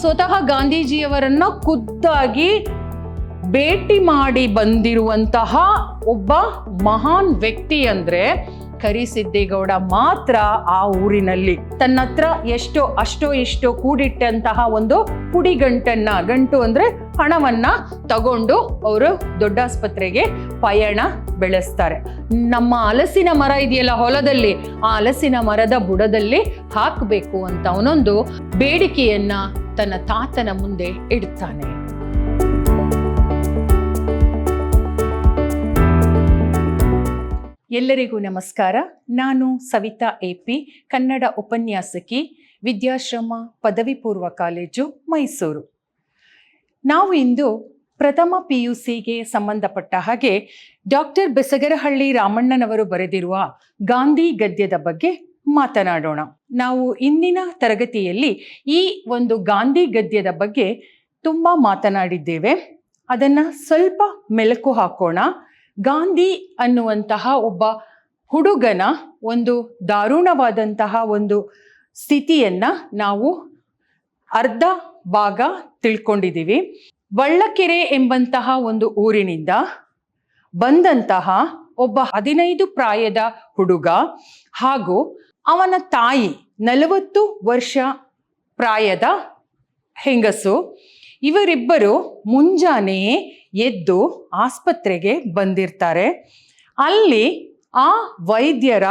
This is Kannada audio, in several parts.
ಸ್ವತಃ ಗಾಂಧೀಜಿಯವರನ್ನ ಖುದ್ದಾಗಿ ಭೇಟಿ ಮಾಡಿ ಬಂದಿರುವಂತಹ ಒಬ್ಬ ಮಹಾನ್ ವ್ಯಕ್ತಿ ಅಂದ್ರೆ ಕರಿಸಿದ್ದೇಗೌಡ ಮಾತ್ರ. ಆ ಊರಿನಲ್ಲಿ ತನ್ನ ಹತ್ರ ಅಷ್ಟೋ ಕೂಡಿಟ್ಟಂತಹ ಒಂದು ಗಂಟು ಅಂದ್ರೆ ಹಣವನ್ನ ತಗೊಂಡು ಅವರು ದೊಡ್ಡಾಸ್ಪತ್ರೆಗೆ ಪಯಣ ಬೆಳೆಸ್ತಾರೆ. ನಮ್ಮ ಹಲಸಿನ ಮರ ಇದೆಯಲ್ಲ ಹೊಲದಲ್ಲಿ, ಆ ಹಲಸಿನ ಮರದ ಬುಡದಲ್ಲಿ ಹಾಕಬೇಕು ಅಂತ ಅವನೊಂದು ಬೇಡಿಕೆಯನ್ನ ತನ್ನ ತಾತನ ಮುಂದೆ ಇಡ್ತಾನೆ. ಎಲ್ಲರಿಗೂ ನಮಸ್ಕಾರ. ನಾನು ಸವಿತಾ AP, ಕನ್ನಡ ಉಪನ್ಯಾಸಕಿ, ವಿದ್ಯಾಶ್ರಮ ಪದವಿ ಪೂರ್ವ ಕಾಲೇಜು, ಮೈಸೂರು. ನಾವು ಇಂದು ಪ್ರಥಮ PUCಗೆ ಸಂಬಂಧಪಟ್ಟ ಹಾಗೆ ಡಾಕ್ಟರ್ ಬೆಸಗರಹಳ್ಳಿ ರಾಮಣ್ಣನವರು ಬರೆದಿರುವ ಗಾಂಧಿ ಗದ್ಯದ ಬಗ್ಗೆ ಮಾತನಾಡೋಣ. ನಾವು ಇಂದಿನ ತರಗತಿಯಲ್ಲಿ ಈ ಒಂದು ಗಾಂಧಿ ಗದ್ಯದ ಬಗ್ಗೆ ತುಂಬ ಮಾತನಾಡಿದ್ದೇವೆ. ಅದನ್ನು ಸ್ವಲ್ಪ ಮೆಲುಕು ಹಾಕೋಣ. ಗಾಂಧಿ ಅನ್ನುವಂತಹ ಒಬ್ಬ ಹುಡುಗನ ಒಂದು ದಾರುಣವಾದಂತಹ ಒಂದು ಸ್ಥಿತಿಯನ್ನ ನಾವು ಅರ್ಧ ಭಾಗ ತಿಳ್ಕೊಂಡಿದ್ದೀವಿ. ಬಳ್ಳಕೆರೆ ಎಂಬಂತಹ ಒಂದು ಊರಿನಿಂದ ಬಂದಂತಹ ಒಬ್ಬ 15 ಪ್ರಾಯದ ಹುಡುಗ ಹಾಗೂ ಅವನ ತಾಯಿ 40 ವರ್ಷ ಪ್ರಾಯದ ಹೆಂಗಸು, ಇವರಿಬ್ಬರು ಮುಂಜಾನೆಯೇ ಎದ್ದು ಆಸ್ಪತ್ರೆಗೆ ಬಂದಿರ್ತಾರೆ. ಅಲ್ಲಿ ಆ ವೈದ್ಯರ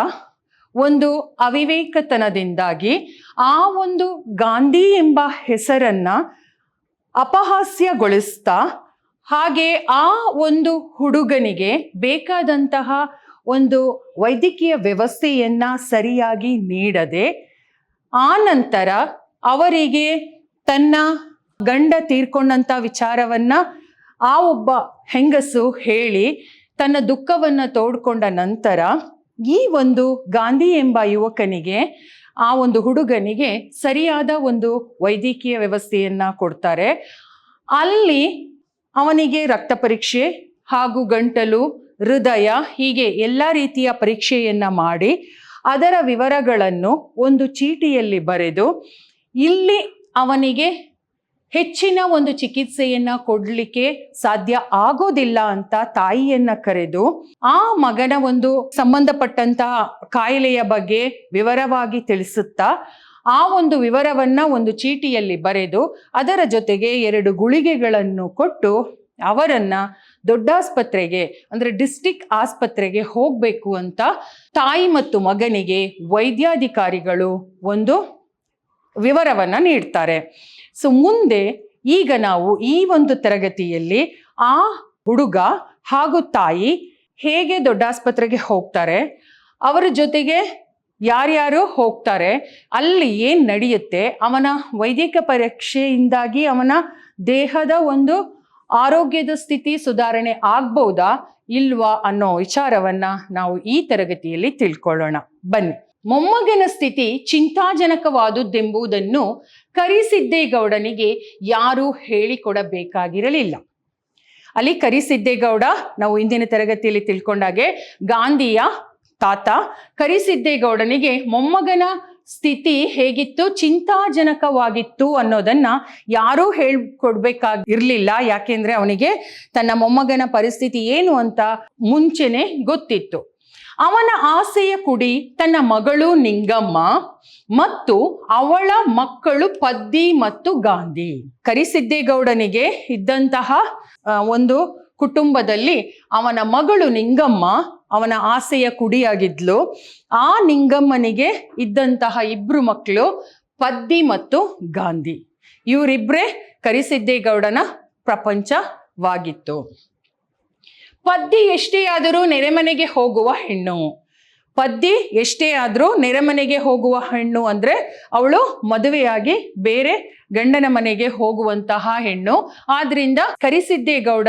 ಒಂದು ಅವಿವೇಕತನದಿಂದಾಗಿ ಆ ಒಂದು ಗಾಂಧಿ ಎಂಬ ಹೆಸರನ್ನ ಅಪಹಾಸ್ಯಗೊಳಿಸ್ತಾ, ಹಾಗೆ ಆ ಒಂದು ಹುಡುಗನಿಗೆ ಬೇಕಾದಂತಹ ಒಂದು ವೈದ್ಯಕೀಯ ವ್ಯವಸ್ಥೆಯನ್ನ ಸರಿಯಾಗಿ ನೀಡದೆ, ಆ ನಂತರ ಅವರಿಗೆ ತನ್ನ ಗಂಡ ತೀರ್ಕೊಂಡಂತ ವಿಚಾರವನ್ನ ಆ ಒಬ್ಬ ಹೆಂಗಸು ಹೇಳಿ ತನ್ನ ದುಃಖವನ್ನ ತೋಡ್ಕೊಂಡ ನಂತರ ಈ ಒಂದು ಗಾಂಧಿ ಎಂಬ ಯುವಕನಿಗೆ, ಆ ಒಂದು ಹುಡುಗನಿಗೆ ಸರಿಯಾದ ಒಂದು ವೈದ್ಯಕೀಯ ವ್ಯವಸ್ಥೆಯನ್ನ ಕೊಡ್ತಾರೆ. ಅಲ್ಲಿ ಅವನಿಗೆ ರಕ್ತ ಪರೀಕ್ಷೆ ಹಾಗೂ ಗಂಟಲು, ಹೃದಯ, ಹೀಗೆ ಎಲ್ಲ ರೀತಿಯ ಪರೀಕ್ಷೆಯನ್ನ ಮಾಡಿ ಅದರ ವಿವರಗಳನ್ನು ಒಂದು ಚೀಟಿಯಲ್ಲಿ ಬರೆದು, ಇಲ್ಲಿ ಅವನಿಗೆ ಹೆಚ್ಚಿನ ಒಂದು ಚಿಕಿತ್ಸೆಯನ್ನ ಕೊಡ್ಲಿಕ್ಕೆ ಸಾಧ್ಯ ಆಗೋದಿಲ್ಲ ಅಂತ ತಾಯಿಯನ್ನ ಕರೆದು ಆ ಮಗನ ಒಂದು ಸಂಬಂಧಪಟ್ಟಂತಹ ಕಾಯಿಲೆಯ ಬಗ್ಗೆ ವಿವರವಾಗಿ ತಿಳಿಸುತ್ತಾ ಆ ಒಂದು ವಿವರವನ್ನ ಒಂದು ಚೀಟಿಯಲ್ಲಿ ಬರೆದು ಅದರ ಜೊತೆಗೆ 2 ಗುಳಿಗೆಗಳನ್ನು ಕೊಟ್ಟು ಅವರನ್ನ ದೊಡ್ಡಾಸ್ಪತ್ರೆಗೆ ಅಂದ್ರೆ ಡಿಸ್ಟ್ರಿಕ್ಟ್ ಆಸ್ಪತ್ರೆಗೆ ಹೋಗ್ಬೇಕು ಅಂತ ತಾಯಿ ಮತ್ತು ಮಗನಿಗೆ ವೈದ್ಯಾಧಿಕಾರಿಗಳು ಒಂದು ವಿವರವನ್ನ ನೀಡ್ತಾರೆ. ಸೊ ಮುಂದೆ ಈಗ ನಾವು ಈ ಒಂದು ತರಗತಿಯಲ್ಲಿ ಆ ಹುಡುಗ ಹಾಗೂ ತಾಯಿ ಹೇಗೆ ದೊಡ್ಡಾಸ್ಪತ್ರೆಗೆ ಹೋಗ್ತಾರೆ, ಅವರ ಜೊತೆಗೆ ಯಾರ್ಯಾರು ಹೋಗ್ತಾರೆ, ಅಲ್ಲಿ ಏನ್ ನಡೆಯುತ್ತೆ, ಅವನ ವೈದ್ಯಕ ಪರೀಕ್ಷೆಯಿಂದಾಗಿ ಅವನ ದೇಹದ ಒಂದು ಆರೋಗ್ಯದ ಸ್ಥಿತಿ ಸುಧಾರಣೆ ಆಗ್ಬಹುದಾ ಇಲ್ವಾ ಅನ್ನೋ ವಿಚಾರವನ್ನ ನಾವು ಈ ತರಗತಿಯಲ್ಲಿ ತಿಳ್ಕೊಳ್ಳೋಣ. ಬನ್ನಿ. ಮೊಮ್ಮಗನ ಸ್ಥಿತಿ ಚಿಂತಾಜನಕವಾದುದೆಂಬುದನ್ನು ಕರಿಸಿದ್ದೇಗೌಡನಿಗೆ ಯಾರೂ ಹೇಳಿಕೊಡಬೇಕಾಗಿರಲಿಲ್ಲ. ಅಲ್ಲಿ ಕರಿಸಿದ್ದೇಗೌಡ, ನಾವು ಇಂದಿನ ತರಗತಿಯಲ್ಲಿ ತಿಳ್ಕೊಂಡಾಗೆ ಗಾಂಧಿಯ ತಾತ, ಕರಿಸಿದ್ದೇಗೌಡನಿಗೆ ಮೊಮ್ಮಗನ ಸ್ಥಿತಿ ಹೇಗಿತ್ತು, ಚಿಂತಾಜನಕವಾಗಿತ್ತು ಅನ್ನೋದನ್ನ ಯಾರೂ ಹೇಳ್ಕೊಡ್ಬೇಕಾಗಿರ್ಲಿಲ್ಲ. ಯಾಕೆಂದ್ರೆ ಅವನಿಗೆ ತನ್ನ ಮೊಮ್ಮಗನ ಪರಿಸ್ಥಿತಿ ಏನು ಅಂತ ಮುಂಚೆನೆ ಗೊತ್ತಿತ್ತು. ಅವನ ಆಸೆಯ ಕುಡಿ ತನ್ನ ಮಗಳು ನಿಂಗಮ್ಮ ಮತ್ತು ಅವಳ ಮಕ್ಕಳು ಪದ್ದಿ ಮತ್ತು ಗಾಂಧಿ. ಕರಿಸಿದ್ದೇಗೌಡನಿಗೆ ಇದ್ದಂತಹ ಒಂದು ಕುಟುಂಬದಲ್ಲಿ ಅವನ ಮಗಳು ನಿಂಗಮ್ಮ ಅವನ ಆಸೆಯ ಕುಡಿಯಾಗಿದ್ಲು. ಆ ನಿಂಗಮ್ಮನಿಗೆ ಇದ್ದಂತಹ 2 ಮಕ್ಕಳು ಪದ್ದಿ ಮತ್ತು ಗಾಂಧಿ. ಇವರಿಬ್ಬರೇ ಕರಿಸಿದ್ದೇಗೌಡನ ಪ್ರಪಂಚವಾಗಿತ್ತು. ಪದ್ದಿ ಎಷ್ಟೇ ಆದರೂ ನೆರೆಮನೆಗೆ ಹೋಗುವ ಹೆಣ್ಣು. ಪದ್ದಿ ಎಷ್ಟೇ ಆದರೂ ನೆರೆಮನೆಗೆ ಹೋಗುವ ಹೆಣ್ಣು ಅಂದ್ರೆ ಅವಳು ಮದುವೆಯಾಗಿ ಬೇರೆ ಗಂಡನ ಮನೆಗೆ ಹೋಗುವಂತಹ ಹೆಣ್ಣು. ಆದ್ರಿಂದ ಕರಿಸಿದ್ದೇಗೌಡ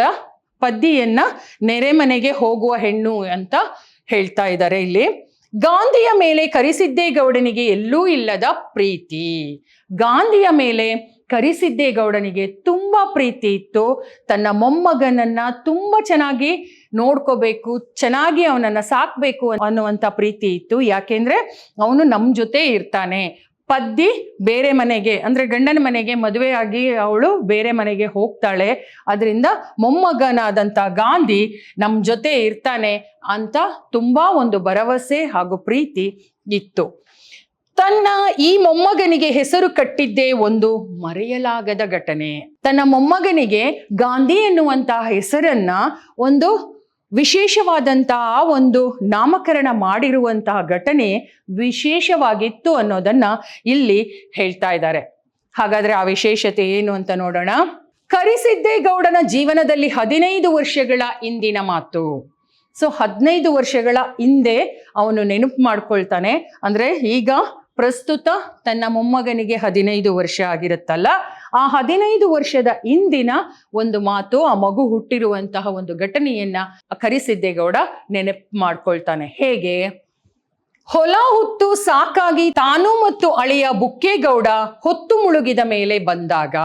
ಪದ್ದಿಯನ್ನ ನೆರೆಮನೆಗೆ ಹೋಗುವ ಹೆಣ್ಣು ಅಂತ ಹೇಳ್ತಾ ಇದ್ದಾರೆ ಇಲ್ಲಿ. ಗಾಂಧಿಯ ಮೇಲೆ ಕರಿಸಿದ್ದೇಗೌಡನಿಗೆ ಎಲ್ಲೂ ಇಲ್ಲದ ಪ್ರೀತಿ. ಗಾಂಧಿಯ ಮೇಲೆ ಕರಿಸಿದ್ದೇಗೌಡನಿಗೆ ತುಂಬಾ ಪ್ರೀತಿ ಇತ್ತು. ತನ್ನ ಮೊಮ್ಮಗನನ್ನ ತುಂಬಾ ಚೆನ್ನಾಗಿ ನೋಡ್ಕೋಬೇಕು, ಚೆನ್ನಾಗಿ ಅವನನ್ನ ಸಾಕ್ಬೇಕು ಅನ್ನುವಂಥ ಪ್ರೀತಿ ಇತ್ತು. ಯಾಕೆಂದ್ರೆ ಅವನು ನಮ್ಮ ಜೊತೆ ಇರ್ತಾನೆ, ಪದ್ದಿ ಬೇರೆ ಮನೆಗೆ ಅಂದ್ರೆ ಗಂಡನ ಮನೆಗೆ ಮದುವೆ ಆಗಿ ಅವಳು ಬೇರೆ ಮನೆಗೆ ಹೋಗ್ತಾಳೆ. ಅದರಿಂದ ಮೊಮ್ಮಗನಾದಂಥ ಗಾಂಧಿ ನಮ್ಮ ಜೊತೆ ಇರ್ತಾನೆ ಅಂತ ತುಂಬಾ ಒಂದು ಭರವಸೆ ಹಾಗೂ ಪ್ರೀತಿ ಇತ್ತು. ತನ್ನ ಈ ಮೊಮ್ಮಗನಿಗೆ ಹೆಸರು ಕಟ್ಟಿದ್ದೇ ಒಂದು ಮರೆಯಲಾಗದ ಘಟನೆ. ತನ್ನ ಮೊಮ್ಮಗನಿಗೆ ಗಾಂಧಿ ಎನ್ನುವಂತಹ ಹೆಸರನ್ನ ಒಂದು ವಿಶೇಷವಾದಂತಹ ಒಂದು ನಾಮಕರಣ ಮಾಡಿರುವಂತಹ ಘಟನೆ ವಿಶೇಷವಾಗಿತ್ತು ಅನ್ನೋದನ್ನ ಇಲ್ಲಿ ಹೇಳ್ತಾ ಇದ್ದಾರೆ. ಹಾಗಾದ್ರೆ ಆ ವಿಶೇಷತೆ ಏನು ಅಂತ ನೋಡೋಣ. ಕರಿಸಿದ್ದೇಗೌಡನ ಜೀವನದಲ್ಲಿ 15 ವರ್ಷಗಳ ಹಿಂದಿನ ಮಾತು. ಸೊ 15 ವರ್ಷಗಳ ಹಿಂದೆ ಅವನು ನೆನಪು ಮಾಡ್ಕೊಳ್ತಾನೆ. ಅಂದ್ರೆ ಈಗ ಪ್ರಸ್ತುತ ತನ್ನ ಮೊಮ್ಮಗನಿಗೆ 15 ವರ್ಷ ಆಗಿರುತ್ತಲ್ಲ, ಆ 15 ವರ್ಷದ ಹಿಂದಿನ ಒಂದು ಮಾತು, ಆ ಮಗು ಹುಟ್ಟಿರುವಂತಹ ಒಂದು ಘಟನೆಯನ್ನ ಕರಿಸಿದ್ದೇಗೌಡ ನೆನಪು ಮಾಡ್ಕೊಳ್ತಾನೆ. ಹೇಗೆ? ಹೊಲ ಹುತ್ತು ಸಾಕಾಗಿ ತಾನು ಮತ್ತು ಅಳಿಯ ಬುಕ್ಕೇಗೌಡ ಹೊತ್ತು ಮುಳುಗಿದ ಮೇಲೆ ಬಂದಾಗ.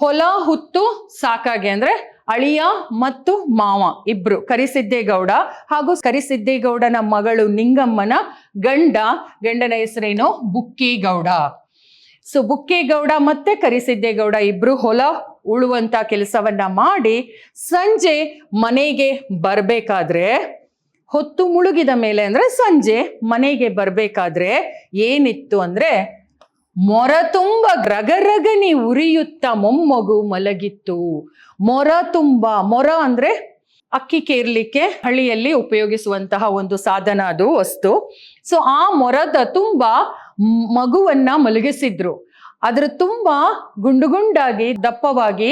ಹೊಲ ಹುತ್ತು ಸಾಕಾಗಿ ಅಂದ್ರೆ ಅಳಿಯ ಮತ್ತು ಮಾವ ಇಬ್ರು, ಕರಿಸಿದ್ದೇಗೌಡ ಹಾಗೂ ಕರಿಸಿದ್ದೇಗೌಡನ ಮಗಳು ನಿಂಗಮ್ಮನ ಗಂಡನ ಹೆಸರೇನು? ಬುಕ್ಕೇಗೌಡ. ಸೊ ಬುಕ್ಕೇಗೌಡ ಮತ್ತೆ ಕರಿಸಿದ್ದೇಗೌಡ ಇಬ್ರು ಹೊಲ ಉಳುವಂತ ಕೆಲಸವನ್ನ ಮಾಡಿ ಸಂಜೆ ಮನೆಗೆ ಬರ್ಬೇಕಾದ್ರೆ, ಹೊತ್ತು ಮುಳುಗಿದ ಮೇಲೆ ಅಂದ್ರೆ ಸಂಜೆ ಮನೆಗೆ ಬರ್ಬೇಕಾದ್ರೆ ಏನಿತ್ತು ಅಂದ್ರೆ, ಮೊರ ತುಂಬ ರಗರಗನಿ ಉರಿಯುತ್ತ ಮೊಮ್ಮಗು ಮಲಗಿತ್ತು. ಮೊರ ತುಂಬ, ಮೊರ ಅಂದ್ರೆ ಅಕ್ಕಿ ಕೇರ್ಲಿಕ್ಕೆ ಹಳ್ಳಿಯಲ್ಲಿ ಉಪಯೋಗಿಸುವಂತಹ ಒಂದು ಸಾಧನ, ಅದು ವಸ್ತು. ಸೊ ಆ ಮೊರದ ತುಂಬ ಮಗುವನ್ನ ಮಲಗಿಸಿದ್ರು. ಅದ್ರ ತುಂಬ ಗುಂಡು ಗುಂಡಾಗಿ ದಪ್ಪವಾಗಿ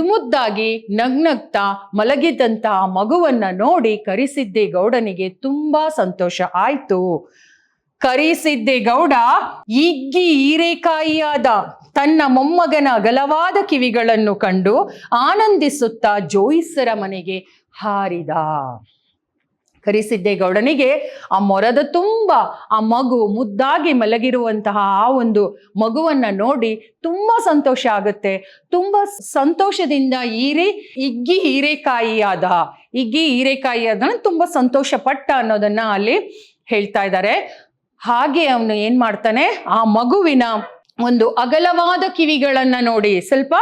ಮುದ್ದಾಗಿ ನಗ್ನಗ್ತಾ ಮಲಗಿದ್ದಂತಹ ಮಗುವನ್ನ ನೋಡಿ ಕರಿಸಿದ್ದೇಗೌಡನಿಗೆ ತುಂಬಾ ಸಂತೋಷ ಆಯ್ತು. ಕರಿಸಿದ್ದೇಗೌಡ ಇಗ್ಗಿ ಹೀರೆಕಾಯಿಯಾದ ತನ್ನ ಮೊಮ್ಮಗನ ಅಗಲವಾದ ಕಿವಿಗಳನ್ನು ಕಂಡು ಆನಂದಿಸುತ್ತಾ ಜೋಯಿಸರ ಮನೆಗೆ ಹಾರಿದ. ಕರಿಸಿದ್ದೇಗೌಡನಿಗೆ ಆ ಮೊರದ ತುಂಬ ಆ ಮಗು ಮುದ್ದಾಗಿ ಮಲಗಿರುವಂತಹ ಆ ಒಂದು ಮಗುವನ್ನ ನೋಡಿ ತುಂಬಾ ಸಂತೋಷ ಆಗುತ್ತೆ. ತುಂಬಾ ಸಂತೋಷದಿಂದ ಇಗ್ಗಿ ಹೀರೆಕಾಯಿಯಾದ ತುಂಬಾ ಸಂತೋಷ ಪಟ್ಟ ಅನ್ನೋದನ್ನ ಅಲ್ಲಿ ಹೇಳ್ತಾ ಇದ್ದಾರೆ. ಹಾಗೆ ಅವನು ಏನ್ ಮಾಡ್ತಾನೆ, ಆ ಮಗುವಿನ ಒಂದು ಅಗಲವಾದ ಕಿವಿಗಳನ್ನ ನೋಡಿ, ಸ್ವಲ್ಪ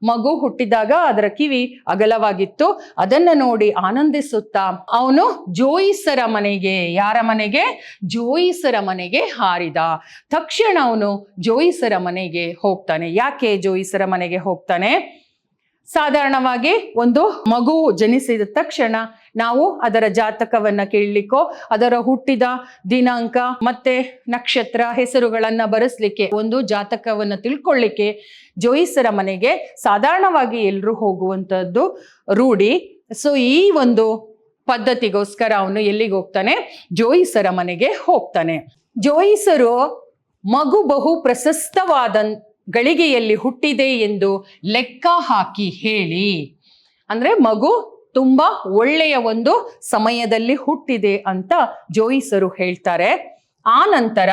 ಮಗು ಹುಟ್ಟಿದಾಗ ಅದರ ಕಿವಿ ಅಗಲವಾಗಿತ್ತು, ಅದನ್ನ ನೋಡಿ ಆನಂದಿಸುತ್ತಾ ಅವನು ಜೋಯಿಸರ ಮನೆಗೆ, ಯಾರ ಮನೆಗೆ? ಜೋಯಿಸರ ಮನೆಗೆ ಹಾರಿದ. ತಕ್ಷಣ ಅವನು ಜೋಯಿಸರ ಮನೆಗೆ ಹೋಗ್ತಾನೆ. ಯಾಕೆ ಜೋಯಿಸರ ಮನೆಗೆ ಹೋಗ್ತಾನೆ? ಸಾಧಾರಣವಾಗಿ ಒಂದು ಮಗು ಜನಿಸಿದ ತಕ್ಷಣ ನಾವು ಅದರ ಜಾತಕವನ್ನ ಕೇಳಲಿಕ್ಕೋ, ಅದರ ಹುಟ್ಟಿದ ದಿನಾಂಕ ಮತ್ತೆ ನಕ್ಷತ್ರ ಹೆಸರುಗಳನ್ನ ಬರೆಸ್ಲಿಕ್ಕೆ, ಒಂದು ಜಾತಕವನ್ನ ತಿಳ್ಕೊಳ್ಳಿಕ್ಕೆ ಜೋಯಿಸರ ಮನೆಗೆ ಸಾಧಾರಣವಾಗಿ ಎಲ್ಲರೂ ಹೋಗುವಂತದ್ದು ರೂಢಿ. ಸೊ ಈ ಒಂದು ಪದ್ಧತಿಗೋಸ್ಕರ ಅವನು ಎಲ್ಲಿಗೆ ಹೋಗ್ತಾನೆ? ಜೋಯಿಸರ ಮನೆಗೆ ಹೋಗ್ತಾನೆ. ಜೋಯಿಸರು ಮಗು ಬಹು ಪ್ರಶಸ್ತವಾದ ಗಳಿಗೆಯಲ್ಲಿ ಹುಟ್ಟಿದೆ ಎಂದು ಲೆಕ್ಕ ಹಾಕಿ ಹೇಳಿ, ಅಂದ್ರೆ ಮಗು ತುಂಬಾ ಒಳ್ಳೆಯ ಒಂದು ಸಮಯದಲ್ಲಿ ಹುಟ್ಟಿದೆ ಅಂತ ಜೋಯಿಸರು ಹೇಳ್ತಾರೆ. ಆ ನಂತರ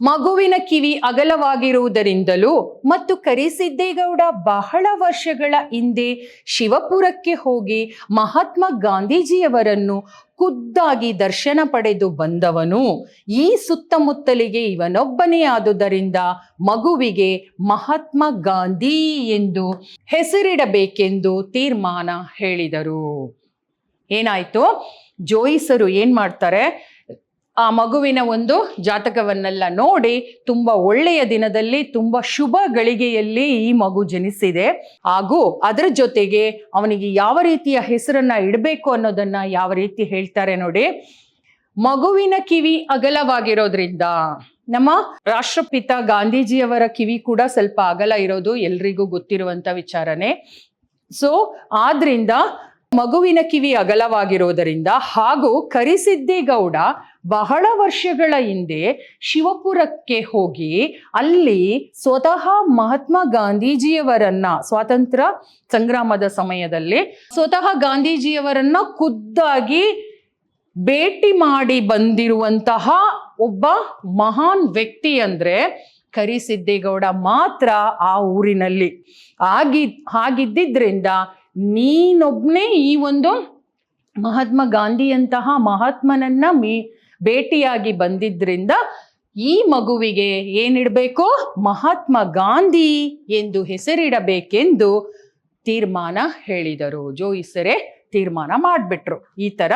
ಮಗುವಿನ ಕಿವಿ ಅಗಲವಾಗಿರುವುದರಿಂದಲೂ ಮತ್ತು ಕರಿಸಿದ್ದೇಗೌಡ ಬಹಳ ವರ್ಷಗಳ ಹಿಂದೆ ಶಿವಪುರಕ್ಕೆ ಹೋಗಿ ಮಹಾತ್ಮ ಗಾಂಧೀಜಿಯವರನ್ನು ಖುದ್ದಾಗಿ ದರ್ಶನ ಪಡೆದು ಬಂದವನು, ಈ ಸುತ್ತಮುತ್ತಲಿಗೆ ಇವನೊಬ್ಬನೇ ಆದುದರಿಂದ ಮಗುವಿಗೆ ಮಹಾತ್ಮ ಗಾಂಧಿ ಎಂದು ಹೆಸರಿಡಬೇಕೆಂದು ತೀರ್ಮಾನ ಹೇಳಿದರು. ಏನಾಯ್ತು? ಜೋಯಿಸರು ಏನ್ ಮಾಡ್ತಾರೆ, ಆ ಮಗುವಿನ ಒಂದು ಜಾತಕವನ್ನೆಲ್ಲ ನೋಡಿ ತುಂಬಾ ಒಳ್ಳೆಯ ದಿನದಲ್ಲಿ, ತುಂಬಾ ಶುಭ ಗಳಿಗೆಯಲ್ಲಿ ಈ ಮಗು ಜನಿಸಿದೆ, ಹಾಗೂ ಅದರ ಜೊತೆಗೆ ಅವನಿಗೆ ಯಾವ ರೀತಿಯ ಹೆಸರನ್ನ ಇಡಬೇಕು ಅನ್ನೋದನ್ನ ಯಾವ ರೀತಿ ಹೇಳ್ತಾರೆ ನೋಡಿ. ಮಗುವಿನ ಕಿವಿ ಅಗಲವಾಗಿರೋದ್ರಿಂದ, ನಮ್ಮ ರಾಷ್ಟ್ರಪಿತ ಗಾಂಧೀಜಿಯವರ ಕಿವಿ ಕೂಡ ಸ್ವಲ್ಪ ಅಗಲ ಇರೋದು ಎಲ್ರಿಗೂ ಗೊತ್ತಿರುವಂತ ವಿಚಾರನೆ. ಸೊ ಆದ್ರಿಂದ ಮಗುವಿನ ಕಿವಿ ಅಗಲವಾಗಿರೋದರಿಂದ, ಹಾಗೂ ಕರಿಸಿದ್ದೇಗೌಡ ಬಹಳ ವರ್ಷಗಳ ಹಿಂದೆ ಶಿವಪುರಕ್ಕೆ ಹೋಗಿ ಅಲ್ಲಿ ಸ್ವತಃ ಮಹಾತ್ಮ ಗಾಂಧೀಜಿಯವರನ್ನ, ಸ್ವಾತಂತ್ರ್ಯ ಸಂಗ್ರಾಮದ ಸಮಯದಲ್ಲಿ ಸ್ವತಃ ಗಾಂಧೀಜಿಯವರನ್ನ ಖುದ್ದಾಗಿ ಭೇಟಿ ಮಾಡಿ ಬಂದಿರುವಂತಹ ಒಬ್ಬ ಮಹಾನ್ ವ್ಯಕ್ತಿ ಅಂದ್ರೆ ಕರಿಸಿದ್ದೇಗೌಡ ಮಾತ್ರ ಆ ಊರಿನಲ್ಲಿ. ಹಾಗಿದ್ದಿದ್ರಿಂದ ನೀನೊಬ್ನೇ ಈ ಒಂದು ಮಹಾತ್ಮ ಗಾಂಧಿಯಂತಹ ಮಹಾತ್ಮನನ್ನ ಭೇಟಿಯಾಗಿ ಬಂದಿದ್ರಿಂದ ಈ ಮಗುವಿಗೆ ಏನಿಡಬೇಕು, ಮಹಾತ್ಮ ಗಾಂಧಿ ಎಂದು ಹೆಸರಿಡಬೇಕೆಂದು ತೀರ್ಮಾನ ಹೇಳಿದರು. ಜೋಯಿಸರೇ ತೀರ್ಮಾನ ಮಾಡಿಬಿಟ್ರು. ಈ ತರ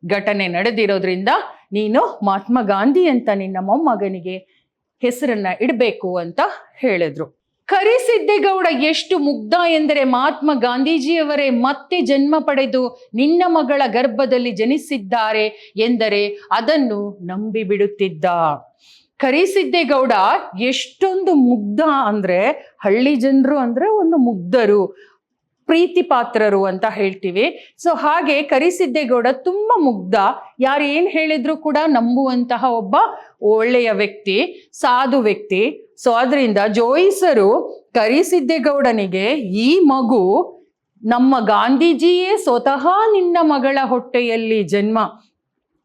ಘಟನೆ ನಡೆದಿರೋದ್ರಿಂದ ನೀನು ಮಹಾತ್ಮ ಗಾಂಧಿ ಅಂತ ನಿನ್ನ ಮೊಮ್ಮಗನಿಗೆ ಹೆಸರನ್ನ ಇಡಬೇಕು ಅಂತ ಹೇಳಿದ್ರು. ಕರಿಸಿದ್ದೇಗೌಡ ಎಷ್ಟು ಮುಗ್ಧ ಎಂದರೆ, ಮಹಾತ್ಮ ಗಾಂಧೀಜಿಯವರೇ ಮತ್ತೆ ಜನ್ಮ ಪಡೆದು ನಿನ್ನ ಮಗಳ ಗರ್ಭದಲ್ಲಿ ಜನಿಸಿದ್ದಾರೆ ಎಂದರೆ ಅದನ್ನು ನಂಬಿ ಬಿಡುತ್ತಿದ್ದ. ಕರಿಸಿದ್ದೇಗೌಡ ಎಷ್ಟೊಂದು ಮುಗ್ಧ ಅಂದ್ರೆ, ಹಳ್ಳಿ ಜನರು ಅಂದ್ರೆ ಒಂದು ಮುಗ್ಧರು, ಪ್ರೀತಿ ಪಾತ್ರರು ಅಂತ ಹೇಳ್ತೀವಿ. ಸೊ ಹಾಗೆ ಕರಿಸಿದ್ದೇಗೌಡ ತುಂಬಾ ಮುಗ್ಧ, ಯಾರು ಏನ್ ಹೇಳಿದ್ರು ಕೂಡ ನಂಬುವಂತಹ ಒಬ್ಬ ಒಳ್ಳೆಯ ವ್ಯಕ್ತಿ, ಸಾಧು ವ್ಯಕ್ತಿ. ಸೊ ಅದರಿಂದ ಜೋಯಿಸರು ಕರಿಸಿದ್ದೇಗೌಡನಿಗೆ ಈ ಮಗು ನಮ್ಮ ಗಾಂಧೀಜಿಯೇ ಸ್ವತಃ ನಿನ್ನ ಮಗಳ ಹೊಟ್ಟೆಯಲ್ಲಿ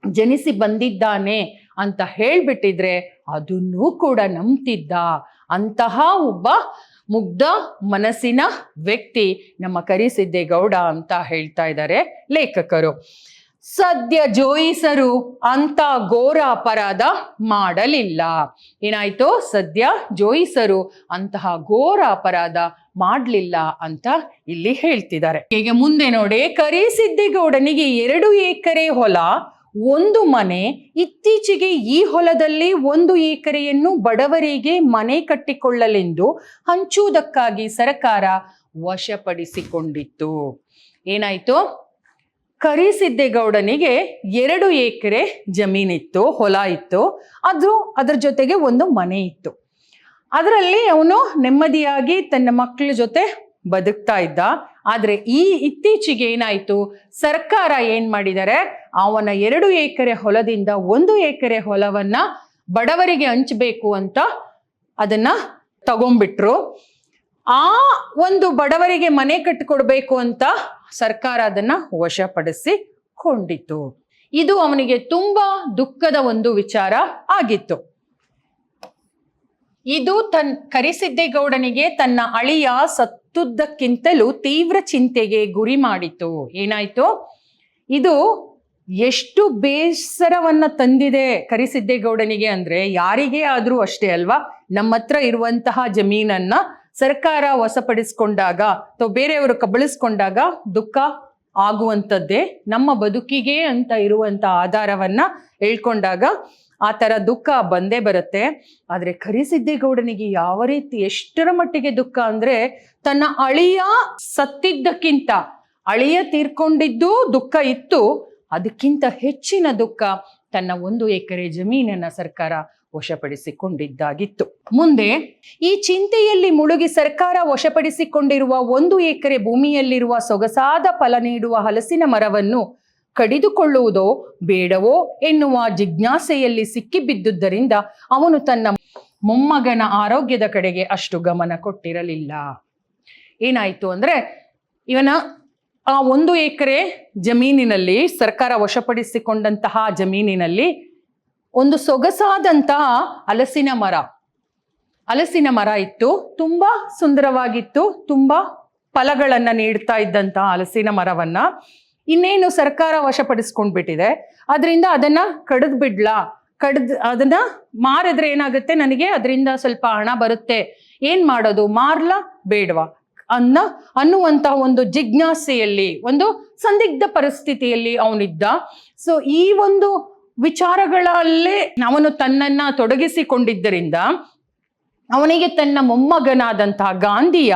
ಜನಿಸಿ ಬಂದಿದ್ದಾನೆ ಅಂತ ಹೇಳ್ಬಿಟ್ಟಿದ್ರೆ ಅದನ್ನೂ ಕೂಡ ನಂಬ್ತಿದ್ದ. ಅಂತಹ ಒಬ್ಬ ಮುಗ್ಧ ಮನಸ್ಸಿನ ವ್ಯಕ್ತಿ ನಮ್ಮ ಕರಿಸಿದ್ದೇಗೌಡ ಅಂತ ಹೇಳ್ತಾ ಇದ್ದಾರೆ ಲೇಖಕರು. ಸದ್ಯ ಜೋಯಿಸರು ಅಂತ ಘೋರ ಅಪರಾಧ ಮಾಡಲಿಲ್ಲ. ಏನಾಯ್ತು, ಸದ್ಯ ಜೋಯಿಸರು ಅಂತಹ ಘೋರ ಅಪರಾಧ ಮಾಡಲಿಲ್ಲ ಅಂತ ಇಲ್ಲಿ ಹೇಳ್ತಿದ್ದಾರೆ. ಈಗ ಮುಂದೆ ನೋಡಿ, ಕರಿಸಿದ್ದೇಗೌಡನಿಗೆ 2 ಎಕರೆ ಹೊಲ, 1 ಮನೆ. ಇತ್ತೀಚೆಗೆ ಈ ಹೊಲದಲ್ಲಿ 1 ಎಕರೆಯನ್ನು ಬಡವರಿಗೆ ಮನೆ ಕಟ್ಟಿಕೊಳ್ಳಲೆಂದು ಹಂಚುವುದಕ್ಕಾಗಿ ಸರ್ಕಾರ ವಶಪಡಿಸಿಕೊಂಡಿತ್ತು. ಏನಾಯ್ತು, ಕರಿಸಿದ್ದೇಗೌಡನಿಗೆ 2 ಎಕರೆ ಜಮೀನಿತ್ತು, ಹೊಲ ಇತ್ತು, ಅದ್ರ ಜೊತೆಗೆ 1 ಮನೆ ಇತ್ತು. ಅದರಲ್ಲಿ ಅವನು ನೆಮ್ಮದಿಯಾಗಿ ತನ್ನ ಮಕ್ಕಳ ಜೊತೆ ಬದುಕ್ತಾ ಇದ್ದ. ಆದ್ರೆ ಇತ್ತೀಚೆಗೆ ಏನಾಯ್ತು, ಸರ್ಕಾರ ಏನ್ ಮಾಡಿದ್ದಾರೆ, ಅವನ 2 ಎಕರೆ ಹೊಲದಿಂದ 1 ಎಕರೆ ಹೊಲವನ್ನ ಬಡವರಿಗೆ ಹಂಚಬೇಕು ಅಂತ ಅದನ್ನ ತಗೊಂಡ್ಬಿಟ್ರು. ಆ ಒಂದು ಬಡವರಿಗೆ ಮನೆ ಕಟ್ಟಿಕೊಡ್ಬೇಕು ಅಂತ ಸರ್ಕಾರ ಅದನ್ನ ವಶಪಡಿಸಿಕೊಂಡಿತು. ಇದು ಅವನಿಗೆ ತುಂಬಾ ದುಃಖದ ಒಂದು ವಿಚಾರ ಆಗಿತ್ತು. ಇದು ಕರಿಸಿದ್ದೇಗೌಡನಿಗೆ ತನ್ನ ಅಳಿಯ ಸತ್ತುದಕ್ಕಿಂತಲೂ ತೀವ್ರ ಚಿಂತೆಗೆ ಗುರಿ ಮಾಡಿತು. ಏನಾಯ್ತು, ಇದು ಎಷ್ಟು ಬೇಸರವನ್ನ ತಂದಿದೆ ಕರಿಸಿದ್ದೇಗೌಡನಿಗೆ ಅಂದ್ರೆ, ಯಾರಿಗೇ ಆದ್ರೂ ಅಷ್ಟೇ ಅಲ್ವಾ, ನಮ್ಮ ಹತ್ರ ಇರುವಂತಹ ಜಮೀನನ್ನ ಸರ್ಕಾರ ವಶಪಡಿಸ್ಕೊಂಡಾಗ ಅಥವಾ ಬೇರೆಯವರು ಕಬಳಿಸ್ಕೊಂಡಾಗ ದುಃಖ ಆಗುವಂಥದ್ದೇ. ನಮ್ಮ ಬದುಕಿಗೆ ಅಂತ ಇರುವಂತ ಆಧಾರವನ್ನ ಹೇಳ್ಕೊಂಡಾಗ ಆ ತರ ದುಃಖ ಬಂದೇ ಬರುತ್ತೆ. ಆದ್ರೆ ಕರಿಸಿದ್ದೇಗೌಡನಿಗೆ ಯಾವ ರೀತಿ, ಎಷ್ಟರ ಮಟ್ಟಿಗೆ ದುಃಖ ಅಂದ್ರೆ, ತನ್ನ ಅಳಿಯ ಸತ್ತಿದ್ದಕ್ಕಿಂತ, ಅಳಿಯ ತೀರ್ಕೊಂಡಿದ್ದು ದುಃಖ ಇತ್ತು, ಅದಕ್ಕಿಂತ ಹೆಚ್ಚಿನ ದುಃಖ ತನ್ನ 1 ಎಕರೆ ಜಮೀನನ್ನ ಸರ್ಕಾರ ವಶಪಡಿಸಿಕೊಂಡಿದ್ದಾಗಿತ್ತು. ಮುಂದೆ ಈ ಚಿಂತೆಯಲ್ಲಿ ಮುಳುಗಿ ಸರ್ಕಾರ ವಶಪಡಿಸಿಕೊಂಡಿರುವ 1 ಎಕರೆ ಭೂಮಿಯಲ್ಲಿರುವ ಸೊಗಸಾದ ಫಲ ನೀಡುವ ಹಲಸಿನ ಮರವನ್ನು ಕಡಿದುಕೊಳ್ಳುವುದೋ ಬೇಡವೋ ಎನ್ನುವ ಜಿಜ್ಞಾಸೆಯಲ್ಲಿ ಸಿಕ್ಕಿಬಿದ್ದುದರಿಂದ ಅವನು ತನ್ನ ಮೊಮ್ಮಗನ ಆರೋಗ್ಯದ ಕಡೆಗೆ ಅಷ್ಟು ಗಮನ ಕೊಟ್ಟಿರಲಿಲ್ಲ. ಏನಾಯ್ತು ಅಂದ್ರೆ, ಇವನ ಆ 1 ಎಕರೆ ಜಮೀನಿನಲ್ಲಿ, ಸರ್ಕಾರ ವಶಪಡಿಸಿಕೊಂಡಂತಹ ಜಮೀನಿನಲ್ಲಿ ಒಂದು ಸೊಗಸಾದಂತಹ ಹಲಸಿನ ಮರ ಇತ್ತು. ತುಂಬಾ ಸುಂದರವಾಗಿತ್ತು, ತುಂಬಾ ಫಲಗಳನ್ನ ನೀಡ್ತಾ ಇದ್ದಂತಹ ಹಲಸಿನ ಮರವನ್ನ ಇನ್ನೇನು ಸರ್ಕಾರ ವಶಪಡಿಸ್ಕೊಂಡ್ಬಿಟ್ಟಿದೆ. ಅದರಿಂದ ಅದನ್ನ ಅದನ್ನ ಮಾರಿದ್ರೆ ಏನಾಗುತ್ತೆ, ನನಗೆ ಅದರಿಂದ ಸ್ವಲ್ಪ ಹಣ ಬರುತ್ತೆ, ಏನ್ ಮಾಡೋದು, ಮಾರ್ಲಾ ಬೇಡವಾ ಅನ್ನುವಂತಹ ಒಂದು ಜಿಜ್ಞಾಸೆಯಲ್ಲಿ, ಒಂದು ಸಂದಿಗ್ಧ ಪರಿಸ್ಥಿತಿಯಲ್ಲಿ ಅವನಿದ್ದ. ಸೊ ಈ ಒಂದು ವಿಚಾರಗಳಲ್ಲೇ ಅವನು ತನ್ನನ್ನ ತೊಡಗಿಸಿಕೊಂಡಿದ್ದರಿಂದ ಅವನಿಗೆ ತನ್ನ ಮೊಮ್ಮಗನಾದಂತಹ ಗಾಂಧಿಯ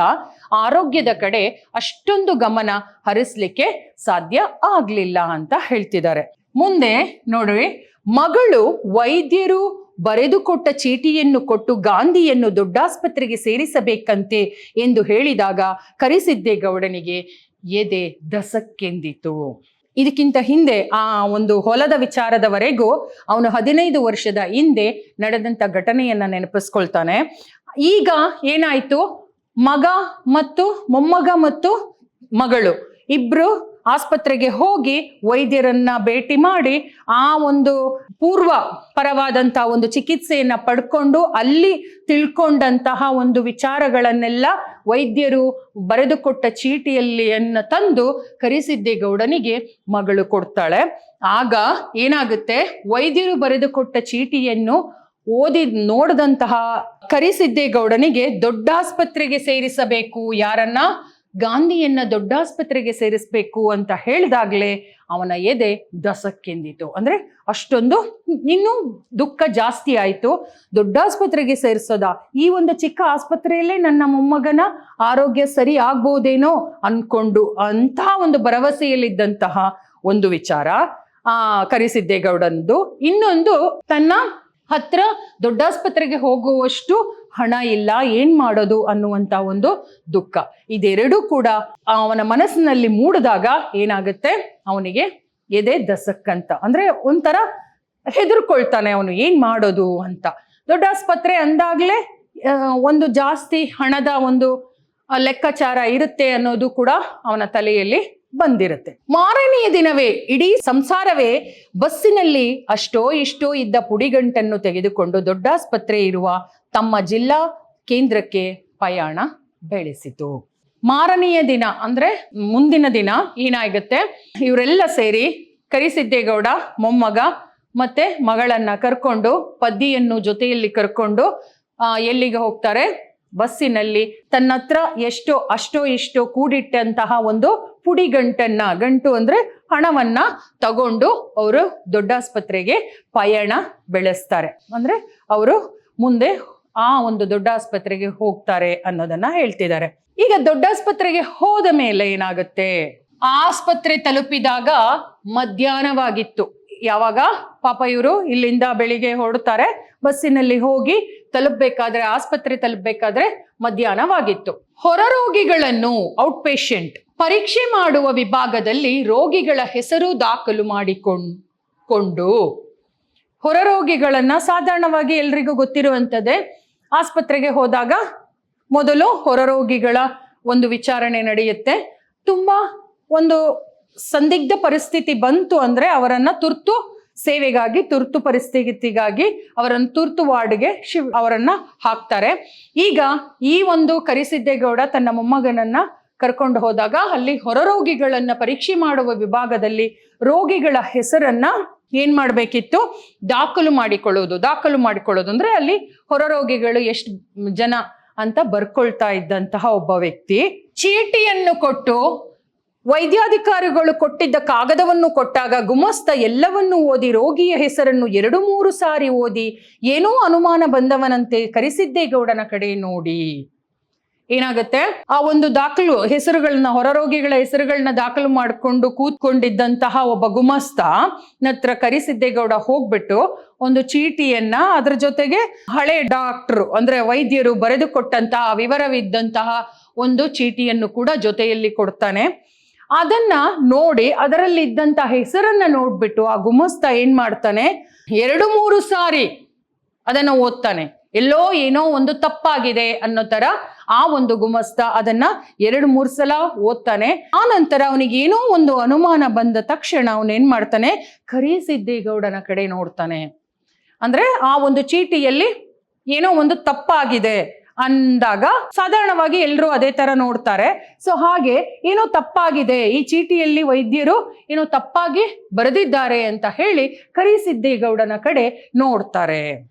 ಆರೋಗ್ಯದ ಕಡೆ ಅಷ್ಟೊಂದು ಗಮನ ಹರಿಸ್ಲಿಕ್ಕೆ ಸಾಧ್ಯ ಆಗ್ಲಿಲ್ಲ ಅಂತ ಹೇಳ್ತಿದ್ದಾರೆ. ಮುಂದೆ ನೋಡಿ, ಮಗಳು ವೈದ್ಯರು ಬರೆದುಕೊಟ್ಟ ಚೀಟಿಯನ್ನು ಕೊಟ್ಟು ಗಾಂಧಿಯನ್ನು ದೊಡ್ಡಾಸ್ಪತ್ರೆಗೆ ಸೇರಿಸಬೇಕಂತೆ ಎಂದು ಹೇಳಿದಾಗ ಕರಿಸಿದ್ದೇಗೌಡನಿಗೆ ಎದೆ ದಸಕ್ಕೆಂದಿತು. ಇದಕ್ಕಿಂತ ಹಿಂದೆ ಆ ಒಂದು ಹೊಲದ ವಿಚಾರದವರೆಗೂ ಅವನು 15 ವರ್ಷದ ಹಿಂದೆ ನಡೆದಂತ ಘಟನೆಯನ್ನ ನೆನಪಿಸ್ಕೊಳ್ತಾನೆ. ಈಗ ಏನಾಯ್ತು, ಮಗ ಮತ್ತು ಮೊಮ್ಮಗ ಮತ್ತು ಮಗಳು ಇಬ್ರು ಆಸ್ಪತ್ರೆಗೆ ಹೋಗಿ ವೈದ್ಯರನ್ನ ಭೇಟಿ ಮಾಡಿ ಆ ಒಂದು ಪೂರ್ವ ಪರವಾದಂತಹ ಒಂದು ಚಿಕಿತ್ಸೆಯನ್ನ ಪಡ್ಕೊಂಡು ಅಲ್ಲಿ ತಿಳ್ಕೊಂಡಂತಹ ಒಂದು ವಿಚಾರಗಳನ್ನೆಲ್ಲ ವೈದ್ಯರು ಬರೆದುಕೊಟ್ಟ ಚೀಟಿಯಲ್ಲಿ ತಂದು ಕರಿಸಿದ್ದೇಗೌಡನಿಗೆ ಮಗಳು ಕೊಡ್ತಾಳೆ. ಆಗ ಏನಾಗುತ್ತೆ, ವೈದ್ಯರು ಬರೆದುಕೊಟ್ಟ ಚೀಟಿಯನ್ನು ಓದಿ ನೋಡಿದಂತಹ ಕರಿಸಿದ್ದೇಗೌಡನಿಗೆ ದೊಡ್ಡಾಸ್ಪತ್ರೆಗೆ ಸೇರಿಸಬೇಕು, ಯಾರನ್ನ? ಗಾಂಧಿಯನ್ನ ದೊಡ್ಡಾಸ್ಪತ್ರೆಗೆ ಸೇರಿಸಬೇಕು ಅಂತ ಹೇಳಿದಾಗ್ಲೇ ಅವನ ಎದೆ ದಸಕ್ಕೆಂದಿತು. ಅಂದ್ರೆ ಅಷ್ಟೊಂದು ಇನ್ನೂ ದುಃಖ ಜಾಸ್ತಿ ಆಯ್ತು. ದೊಡ್ಡಾಸ್ಪತ್ರೆಗೆ ಸೇರಿಸೋದ? ಈ ಒಂದು ಚಿಕ್ಕ ಆಸ್ಪತ್ರೆಯಲ್ಲೇ ನನ್ನ ಮೊಮ್ಮಗನ ಆರೋಗ್ಯ ಸರಿ ಆಗ್ಬೋದೇನೋ ಅನ್ಕೊಂಡು ಅಂತ ಒಂದು ಭರವಸೆಯಲ್ಲಿದ್ದಂತಹ ಒಂದು ವಿಚಾರ ಕರಿಸಿದ್ದೇಗೌಡಂದು. ಇನ್ನೊಂದು, ತನ್ನ ಹತ್ರ ದೊಡ್ಡಾಸ್ಪತ್ರೆಗೆ ಹೋಗುವಷ್ಟು ಹಣ ಇಲ್ಲ, ಏನ್ ಮಾಡೋದು ಅನ್ನುವಂತ ಒಂದು ದುಃಖ. ಇದೆರಡೂ ಕೂಡ ಅವನ ಮನಸ್ಸಿನಲ್ಲಿ ಮೂಡಿದಾಗ ಏನಾಗುತ್ತೆ, ಅವನಿಗೆ ಎದೆ ದಸಕ್ಕಂತ. ಅಂದ್ರೆ ಒಂಥರ ಹೆದರ್ಕೊಳ್ತಾನೆ ಅವನು, ಏನ್ ಮಾಡೋದು ಅಂತ. ದೊಡ್ಡಾಸ್ಪತ್ರೆ ಅಂದಾಗ್ಲೇ ಒಂದು ಜಾಸ್ತಿ ಹಣದ ಒಂದು ಲೆಕ್ಕಾಚಾರ ಇರುತ್ತೆ ಅನ್ನೋದು ಕೂಡ ಅವನ ತಲೆಯಲ್ಲಿ ಬಂದಿರುತ್ತೆ. ಮಾರನೆಯ ದಿನವೇ ಇಡೀ ಸಂಸಾರವೇ ಬಸ್ಸಿನಲ್ಲಿ ಅಷ್ಟೋ ಇಷ್ಟೋ ಇದ್ದ ಪುಡಿಗಂಟನ್ನು ತೆಗೆದುಕೊಂಡು ದೊಡ್ಡಾಸ್ಪತ್ರೆ ಇರುವ ತಮ್ಮ ಜಿಲ್ಲಾ ಕೇಂದ್ರಕ್ಕೆ ಪಯಣ ಬೆಳೆಸಿತು. ಮಾರನೆಯ ದಿನ ಅಂದ್ರೆ ಮುಂದಿನ ದಿನ ಏನಾಗುತ್ತೆ, ಇವರೆಲ್ಲ ಸೇರಿ ಕರಿಸಿದ್ದೇಗೌಡ ಮೊಮ್ಮಗ ಮತ್ತೆ ಮಗಳನ್ನ ಕರ್ಕೊಂಡು, ಪದ್ದಿಯನ್ನು ಜೊತೆಯಲ್ಲಿ ಕರ್ಕೊಂಡು ಎಲ್ಲಿಗೆ ಹೋಗ್ತಾರೆ? ಬಸ್ಸಿನಲ್ಲಿ ತನ್ನ ಹತ್ರ ಅಷ್ಟೋ ಇಷ್ಟೋ ಕೂಡಿಟ್ಟಂತಹ ಒಂದು ಪುಡಿಗಂಟನ್ನ, ಗಂಟು ಅಂದ್ರೆ ಹಣವನ್ನ ತಗೊಂಡು ಅವರು ದೊಡ್ಡಾಸ್ಪತ್ರೆಗೆ ಪಯಣ ಬೆಳೆಸ್ತಾರೆ. ಅಂದ್ರೆ ಅವರು ಮುಂದೆ ಆ ಒಂದು ದೊಡ್ಡಾಸ್ಪತ್ರೆಗೆ ಹೋಗ್ತಾರೆ ಅನ್ನೋದನ್ನ ಹೇಳ್ತಿದ್ದಾರೆ. ಈಗ ದೊಡ್ಡಾಸ್ಪತ್ರೆಗೆ ಹೋದ ಮೇಲೆ ಏನಾಗುತ್ತೆ, ಆಸ್ಪತ್ರೆ ತಲುಪಿದಾಗ ಮಧ್ಯಾಹ್ನವಾಗಿತ್ತು. ಯಾವಾಗ ಪಾಪ ಇವರು ಇಲ್ಲಿಂದ ಬೆಳಿಗ್ಗೆ ಹೊರಡ್ತಾರೆ, ಬಸ್ಸಿನಲ್ಲಿ ಹೋಗಿ ತಲುಪಬೇಕಾದ್ರೆ, ಆಸ್ಪತ್ರೆ ತಲುಪಬೇಕಾದ್ರೆ ಮಧ್ಯಾಹ್ನವಾಗಿತ್ತು. ಹೊರ ರೋಗಿಗಳನ್ನು, ಔಟ್ ಪೇಷಂಟ್ ಪರೀಕ್ಷೆ ಮಾಡುವ ವಿಭಾಗದಲ್ಲಿ ರೋಗಿಗಳ ಹೆಸರು ದಾಖಲು ಮಾಡಿಕೊಂಡು, ಹೊರ ರೋಗಿಗಳನ್ನ ಸಾಧಾರಣವಾಗಿ ಎಲ್ರಿಗೂ ಗೊತ್ತಿರುವಂಥದ್ದೇ, ಆಸ್ಪತ್ರೆಗೆ ಹೋದಾಗ ಮೊದಲು ಹೊರ ರೋಗಿಗಳ ಒಂದು ವಿಚಾರಣೆ ನಡೆಯುತ್ತೆ. ತುಂಬಾ ಒಂದು ಸಂದಿಗ್ಧ ಪರಿಸ್ಥಿತಿ ಬಂತು ಅಂದ್ರೆ ಅವರನ್ನ ತುರ್ತು ಸೇವೆಗಾಗಿ, ತುರ್ತು ಪರಿಸ್ಥಿತಿಗಾಗಿ ಅವರನ್ನು ತುರ್ತು ವಾರ್ಡ್ಗೆ ಅವರನ್ನ ಹಾಕ್ತಾರೆ. ಈಗ ಈ ಒಂದು ಕರಿಸಿದ್ದೇಗೌಡ ತನ್ನ ಮೊಮ್ಮಗನನ್ನ ಕರ್ಕೊಂಡು ಹೋದಾಗ ಅಲ್ಲಿ ಹೊರ ರೋಗಿಗಳನ್ನ ಪರೀಕ್ಷೆ ಮಾಡುವ ವಿಭಾಗದಲ್ಲಿ ರೋಗಿಗಳ ಹೆಸರನ್ನ ಏನ್ ಮಾಡ್ಬೇಕಿತ್ತು, ದಾಖಲು ಮಾಡಿಕೊಳ್ಳೋದು ಅಂದ್ರೆ ಅಲ್ಲಿ ಹೊರ ರೋಗಿಗಳು ಎಷ್ಟು ಜನ ಅಂತ ಬರ್ಕೊಳ್ತಾ ಇದ್ದಂತಹ ಒಬ್ಬ ವ್ಯಕ್ತಿ ಚೀಟಿಯನ್ನು ಕೊಟ್ಟು, ವೈದ್ಯಾಧಿಕಾರಿಗಳು ಕೊಟ್ಟಿದ್ದ ಕಾಗದವನ್ನು ಕೊಟ್ಟಾಗ ಗುಮಸ್ತ ಎಲ್ಲವನ್ನೂ ಓದಿ ರೋಗಿಯ ಹೆಸರನ್ನು 2-3 ಸಾರಿ ಓದಿ ಏನೋ ಅನುಮಾನ ಬಂದವನಂತೆ ಕರಿಸಿದ್ದೇಗೌಡನ ಕಡೆ ನೋಡಿ ಏನಾಗುತ್ತೆ, ಆ ಒಂದು ಹೆಸರುಗಳನ್ನ, ಹೊರ ರೋಗಿಗಳ ಹೆಸರುಗಳನ್ನ ದಾಖಲು ಮಾಡಿಕೊಂಡು ಕೂತ್ಕೊಂಡಿದ್ದಂತಹ ಒಬ್ಬ ಗುಮಸ್ತ ನತ್ರ ಕರಿಸಿದ್ದೇಗೌಡ ಹೋಗ್ಬಿಟ್ಟು ಒಂದು ಚೀಟಿಯನ್ನ, ಅದ್ರ ಜೊತೆಗೆ ಹಳೆ ಡಾಕ್ಟ್ರು ಅಂದ್ರೆ ವೈದ್ಯರು ಬರೆದು ಕೊಟ್ಟಂತಹ ವಿವರವಿದ್ದಂತಹ ಒಂದು ಚೀಟಿಯನ್ನು ಕೂಡ ಜೊತೆಯಲ್ಲಿ ಕೊಡ್ತಾನೆ. ಅದನ್ನ ನೋಡಿ ಅದರಲ್ಲಿ ಇದ್ದಂತಹ ಹೆಸರನ್ನ ನೋಡ್ಬಿಟ್ಟು ಆ ಗುಮಸ್ತ ಏನ್ ಮಾಡ್ತಾನೆ, 2-3 ಸಾರಿ ಅದನ್ನ ಓದ್ತಾನೆ. ಎಲ್ಲೋ ಏನೋ ಒಂದು ತಪ್ಪಾಗಿದೆ ಅನ್ನೋ ತರ ಆ ಒಂದು ಗುಮಸ್ತ ಅದನ್ನ 2-3 ಸಲ ಓದ್ತಾನೆ. ಆ ನಂತರ ಅವನಿಗೆ ಏನೋ ಒಂದು ಅನುಮಾನ ಬಂದ ತಕ್ಷಣ ಅವನೇನ್ ಮಾಡ್ತಾನೆ, ಕರಿಸಿದ್ದೇಗೌಡನ ಕಡೆ ನೋಡ್ತಾನೆ. ಅಂದ್ರೆ ಆ ಒಂದು ಚೀಟಿಯಲ್ಲಿ ಏನೋ ಒಂದು ತಪ್ಪಾಗಿದೆ ಅಂದಾಗ ಸಾಧಾರಣವಾಗಿ ಎಲ್ಲರೂ ಅದೇ ತರ ನೋಡ್ತಾರೆ. ಸೊ ಹಾಗೆ ಏನೋ ತಪ್ಪಾಗಿದೆ, ಈ ಚೀಟಿಯಲ್ಲಿ ವೈದ್ಯರು ಏನೋ ತಪ್ಪಾಗಿ ಬರೆದಿದ್ದಾರೆ ಅಂತ ಹೇಳಿ ಕರಿಸಿದ್ದೇಗೌಡನ ಕಡೆ ನೋಡ್ತಾರೆ.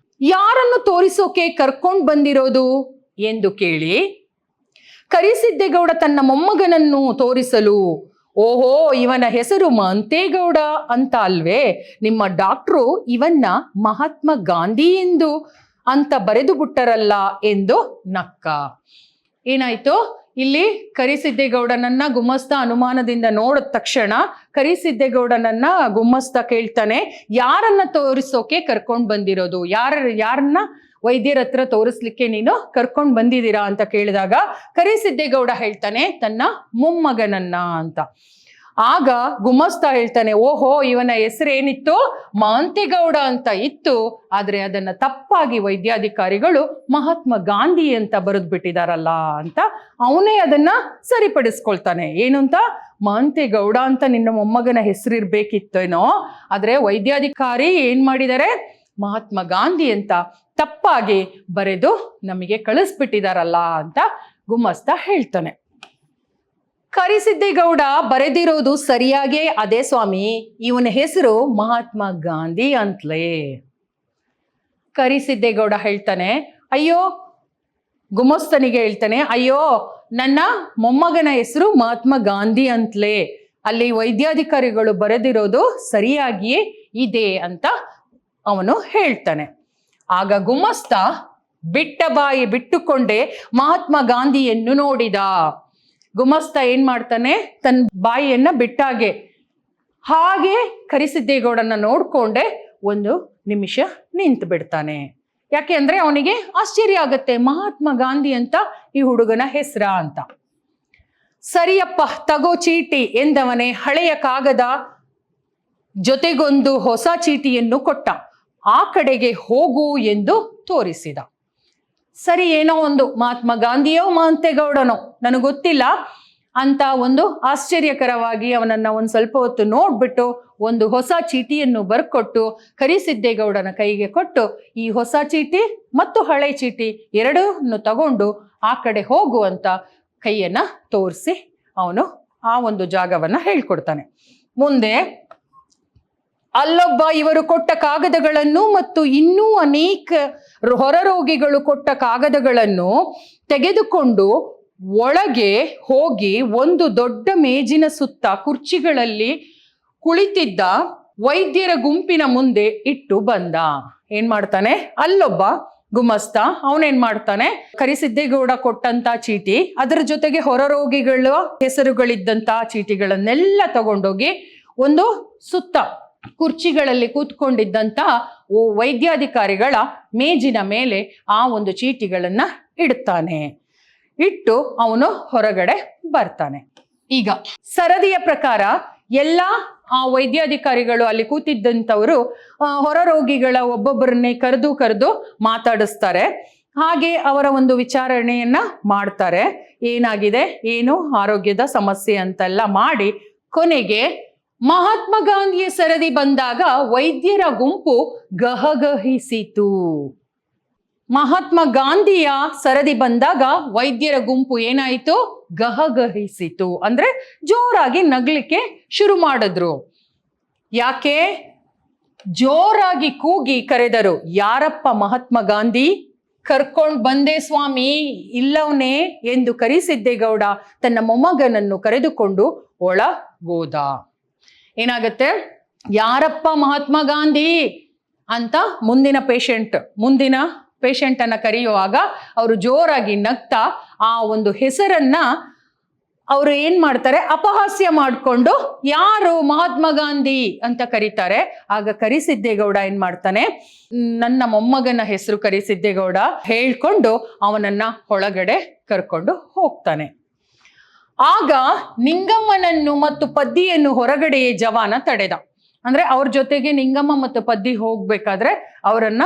ಯಾರನ್ನು ತೋರಿಸೋಕೆ ಕರ್ಕೊಂಡ್ ಬಂದಿರೋದು ಎಂದು ಕೇಳಿ ಕರಿಸಿದ್ದೇಗೌಡ ತನ್ನ ಮೊಮ್ಮಗನನ್ನು ತೋರಿಸಲು, ಓಹೋ ಇವನ ಹೆಸರು ಮಹಂತೇಗೌಡ ಅಂತ ಅಲ್ವೇ, ನಿಮ್ಮ ಡಾಕ್ಟ್ರು ಇವನ್ನ ಮಹಾತ್ಮ ಗಾಂಧಿ ಎಂದು ಅಂತ ಬರೆದು ಬಿಟ್ಟರಲ್ಲ ಎಂದು ನಕ್ಕ. ಏನಾಯ್ತು, ಇಲ್ಲಿ ಕರಿಸಿದ್ದೇಗೌಡನನ್ನ ಗುಮಸ್ತ ಅನುಮಾನದಿಂದ ನೋಡಿದ ತಕ್ಷಣ ಕರಿಸಿದ್ದೇಗೌಡನನ್ನ ಗುಮಸ್ತ ಕೇಳ್ತಾನೆ, ಯಾರನ್ನ ತೋರಿಸೋಕೆ ಕರ್ಕೊಂಡ್ ಬಂದಿರೋದು, ಯಾರನ್ನ ವೈದ್ಯರ ಹತ್ರ ತೋರಿಸ್ಲಿಕ್ಕೆ ನೀನು ಕರ್ಕೊಂಡ್ ಬಂದಿದ್ದೀರಾ ಅಂತ ಕೇಳಿದಾಗ ಕರಿಸಿದ್ದೇಗೌಡ ಹೇಳ್ತಾನೆ ತನ್ನ ಮೊಮ್ಮಗನನ್ನ ಅಂತ. ಆಗ ಗುಮಸ್ತ ಹೇಳ್ತಾನೆ, ಓಹೋ ಇವನ ಹೆಸರೇನಿತ್ತು, ಮಹಂತೇಗೌಡ ಅಂತ ಇತ್ತು, ಆದ್ರೆ ಅದನ್ನ ತಪ್ಪಾಗಿ ವೈದ್ಯಾಧಿಕಾರಿಗಳು ಮಹಾತ್ಮ ಗಾಂಧಿ ಅಂತ ಬರೆದು ಬಿಟ್ಟಿದಾರಲ್ಲ ಅಂತ ಅವನೇ ಅದನ್ನ ಸರಿಪಡಿಸ್ಕೊಳ್ತಾನೆ. ಏನು ಅಂತ, ಮಹಂತೇಗೌಡ ಅಂತ ನಿನ್ನ ಮೊಮ್ಮಗನ ಹೆಸರಿರ್ಬೇಕಿತ್ತೇನೋ, ಆದ್ರೆ ವೈದ್ಯಾಧಿಕಾರಿ ಏನ್ ಮಾಡಿದ್ದಾರೆ, ಮಹಾತ್ಮ ಗಾಂಧಿ ಅಂತ ತಪ್ಪಾಗಿ ಬರೆದು ನಮಗೆ ಕಳಿಸ್ಬಿಟ್ಟಿದಾರಲ್ಲ ಅಂತ ಗುಮಸ್ತ ಹೇಳ್ತಾನೆ. ಕರಿಸಿದ್ದೇಗೌಡ ಬರೆದಿರೋದು ಸರಿಯಾಗೇ ಅದೇ ಸ್ವಾಮಿ, ಇವನ ಹೆಸರು ಮಹಾತ್ಮ ಗಾಂಧಿ ಅಂತಲೇ. ಕರಿಸಿದ್ದೇಗೌಡ ಹೇಳ್ತಾನೆ, ಅಯ್ಯೋ, ಗುಮಸ್ತನಿಗೆ ಹೇಳ್ತಾನೆ, ಅಯ್ಯೋ ನನ್ನ ಮೊಮ್ಮಗನ ಹೆಸರು ಮಹಾತ್ಮ ಗಾಂಧಿ ಅಂತಲೇ, ಅಲ್ಲಿ ವೈದ್ಯಾಧಿಕಾರಿಗಳು ಬರೆದಿರೋದು ಸರಿಯಾಗಿಯೇ ಇದೆ ಅಂತ ಅವನು ಹೇಳ್ತಾನೆ. ಆಗ ಗುಮಸ್ತ ಬಿಟ್ಟ ಬಾಯಿ ಬಿಟ್ಟುಕೊಂಡೇ ಮಹಾತ್ಮ ಗಾಂಧಿಯನ್ನು ನೋಡಿದ. ಗುಮಸ್ತ ಏನ್ ಮಾಡ್ತಾನೆ, ತನ್ನ ಬಾಯಿಯನ್ನ ಬಿಟ್ಟಾಗೆ ಹಾಗೆ ಕರಿಸಿದ್ದೇಗೌಡನ ನೋಡ್ಕೊಂಡೆ ಒಂದು ನಿಮಿಷ ನಿಂತು ಬಿಡ್ತಾನೆ. ಯಾಕೆ ಅಂದ್ರೆ ಅವನಿಗೆ ಆಶ್ಚರ್ಯ ಆಗತ್ತೆ, ಮಹಾತ್ಮ ಗಾಂಧಿ ಅಂತ ಈ ಹುಡುಗನ ಹೆಸರ ಅಂತ. ಸರಿಯಪ್ಪ, ತಗೋ ಚೀಟಿ ಎಂದವನೇ ಹಳೆಯ ಕಾಗದ ಜೊತೆಗೊಂದು ಹೊಸ ಚೀಟಿಯನ್ನು ಕೊಟ್ಟ. ಆ ಕಡೆಗೆ ಹೋಗು ಎಂದು ತೋರಿಸಿದ. ಸರಿ, ಏನೋ ಒಂದು ಮಹಾತ್ಮ ಗಾಂಧಿಯೋ ಮಹಂತೇಗೌಡನೋ ನನಗೆ ಗೊತ್ತಿಲ್ಲ ಅಂತ ಒಂದು ಆಶ್ಚರ್ಯಕರವಾಗಿ ಅವನನ್ನ ಒಂದು ಸ್ವಲ್ಪ ಹೊತ್ತು ನೋಡ್ಬಿಟ್ಟು ಒಂದು ಹೊಸ ಚೀಟಿಯನ್ನು ಬರ್ಕೊಟ್ಟು ಕರಿಸಿದ್ದೇಗೌಡನ ಕೈಗೆ ಕೊಟ್ಟು, ಈ ಹೊಸ ಚೀಟಿ ಮತ್ತು ಹಳೆ ಚೀಟಿ ಎರಡನ್ನು ತಗೊಂಡು ಆ ಕಡೆ ಹೋಗು ಅಂತ ಕೈಯನ್ನ ತೋರಿಸಿ ಅವನು ಆ ಒಂದು ಜಾಗವನ್ನ ಹೇಳ್ಕೊಡ್ತಾನೆ. ಮುಂದೆ ಅಲ್ಲೊಬ್ಬ ಇವರು ಕೊಟ್ಟ ಕಾಗದಗಳನ್ನು ಮತ್ತು ಇನ್ನೂ ಅನೇಕ ಹೊರರೋಗಿಗಳು ಕೊಟ್ಟ ಕಾಗದಗಳನ್ನು ತೆಗೆದುಕೊಂಡು ಒಳಗೆ ಹೋಗಿ ಒಂದು ದೊಡ್ಡ ಮೇಜಿನ ಸುತ್ತ ಕುರ್ಚಿಗಳಲ್ಲಿ ಕುಳಿತಿದ್ದ ವೈದ್ಯರ ಗುಂಪಿನ ಮುಂದೆ ಇಟ್ಟು ಬಂದ. ಏನ್ ಮಾಡ್ತಾನೆ, ಅಲ್ಲೊಬ್ಬ ಗುಮಸ್ತ ಅವನೇನ್ ಮಾಡ್ತಾನೆ, ಕರಿಸಿದ್ದೇಗೌಡ ಕೊಟ್ಟಂತ ಚೀಟಿ ಅದರ ಜೊತೆಗೆ ಹೊರರೋಗಿಗಳ ಹೆಸರುಗಳಿದ್ದಂತ ಚೀಟಿಗಳನ್ನೆಲ್ಲ ತಗೊಂಡೋಗಿ ಒಂದು ಸುತ್ತ ಕುರ್ಚಿಗಳಲ್ಲಿ ಕೂತ್ಕೊಂಡಿದ್ದಂತ ವೈದ್ಯಾಧಿಕಾರಿಗಳ ಮೇಜಿನ ಮೇಲೆ ಆ ಒಂದು ಚೀಟಿಗಳನ್ನ ಇಡ್ತಾನೆ. ಇಟ್ಟು ಅವನು ಹೊರಗಡೆ ಬರ್ತಾನೆ. ಈಗ ಸರದಿಯ ಪ್ರಕಾರ ಎಲ್ಲ ಆ ವೈದ್ಯಾಧಿಕಾರಿಗಳು ಅಲ್ಲಿ ಕೂತಿದ್ದಂಥವರು ಹೊರರೋಗಿಗಳ ಒಬ್ಬೊಬ್ಬರನ್ನೇ ಕರೆದು ಮಾತಾಡಿಸ್ತಾರೆ. ಹಾಗೆ ಅವರ ಒಂದು ವಿಚಾರಣೆಯನ್ನ ಮಾಡ್ತಾರೆ. ಏನಾಗಿದೆ, ಏನು ಆರೋಗ್ಯದ ಸಮಸ್ಯೆ ಅಂತೆಲ್ಲ ಮಾಡಿ ಕೊನೆಗೆ ಮಹಾತ್ಮ ಗಾಂಧಿಯ ಸರದಿ ಬಂದಾಗ ವೈದ್ಯರ ಗುಂಪು ಗಹಗಹಿಸಿತು. ಮಹಾತ್ಮ ಗಾಂಧಿಯ ಸರದಿ ಬಂದಾಗ ವೈದ್ಯರ ಗುಂಪು ಏನಾಯಿತು, ಗಹಗಹಿಸಿತು. ಅಂದ್ರೆ ಜೋರಾಗಿ ನಗ್ಲಿಕ್ಕೆ ಶುರು ಮಾಡಿದ್ರು. ಯಾಕೆ? ಜೋರಾಗಿ ಕೂಗಿ ಕರೆದರು, ಯಾರಪ್ಪ ಮಹಾತ್ಮ ಗಾಂಧಿ? ಕರ್ಕೊಂಡ್ ಬಂದೆ ಸ್ವಾಮಿ, ಇಲ್ಲವನೇ ಎಂದು ಕರಿಸಿದ್ದೇಗೌಡ ತನ್ನ ಮೊಮ್ಮಗನನ್ನು ಕರೆದುಕೊಂಡು ಒಳಗೋದ. ಏನಾಗತ್ತೆ, ಯಾರಪ್ಪ ಮಹಾತ್ಮ ಗಾಂಧಿ ಅಂತ ಮುಂದಿನ ಪೇಷಂಟ್ ಅನ್ನ ಕರೆಯುವಾಗ ಅವರು ಜೋರಾಗಿ ನಗ್ತಾ ಆ ಒಂದು ಹೆಸರನ್ನ ಅವರು ಏನ್ ಮಾಡ್ತಾರೆ, ಅಪಹಾಸ್ಯ ಮಾಡಿಕೊಂಡು ಯಾರು ಮಹಾತ್ಮ ಗಾಂಧಿ ಅಂತ ಕರೀತಾರೆ. ಆಗ ಕರಿಸಿದ್ದೇಗೌಡ ಏನ್ ಮಾಡ್ತಾನೆ, ನನ್ನ ಮೊಮ್ಮಗನ ಹೆಸರು ಕರಿಸಿದ್ದೇಗೌಡ ಹೇಳ್ಕೊಂಡು ಅವನನ್ನ ಒಳಗಡೆ ಕರ್ಕೊಂಡು ಹೋಗ್ತಾನೆ. ಆಗ ನಿಂಗಮ್ಮನನ್ನು ಮತ್ತು ಪದ್ದಿಯನ್ನು ಹೊರಗಡೆಯೇ ಜವಾನ ತಡೆದ. ಅಂದ್ರೆ ಅವ್ರ ಜೊತೆಗೆ ನಿಂಗಮ್ಮ ಮತ್ತು ಪದ್ದಿ ಹೋಗ್ಬೇಕಾದ್ರೆ ಅವರನ್ನ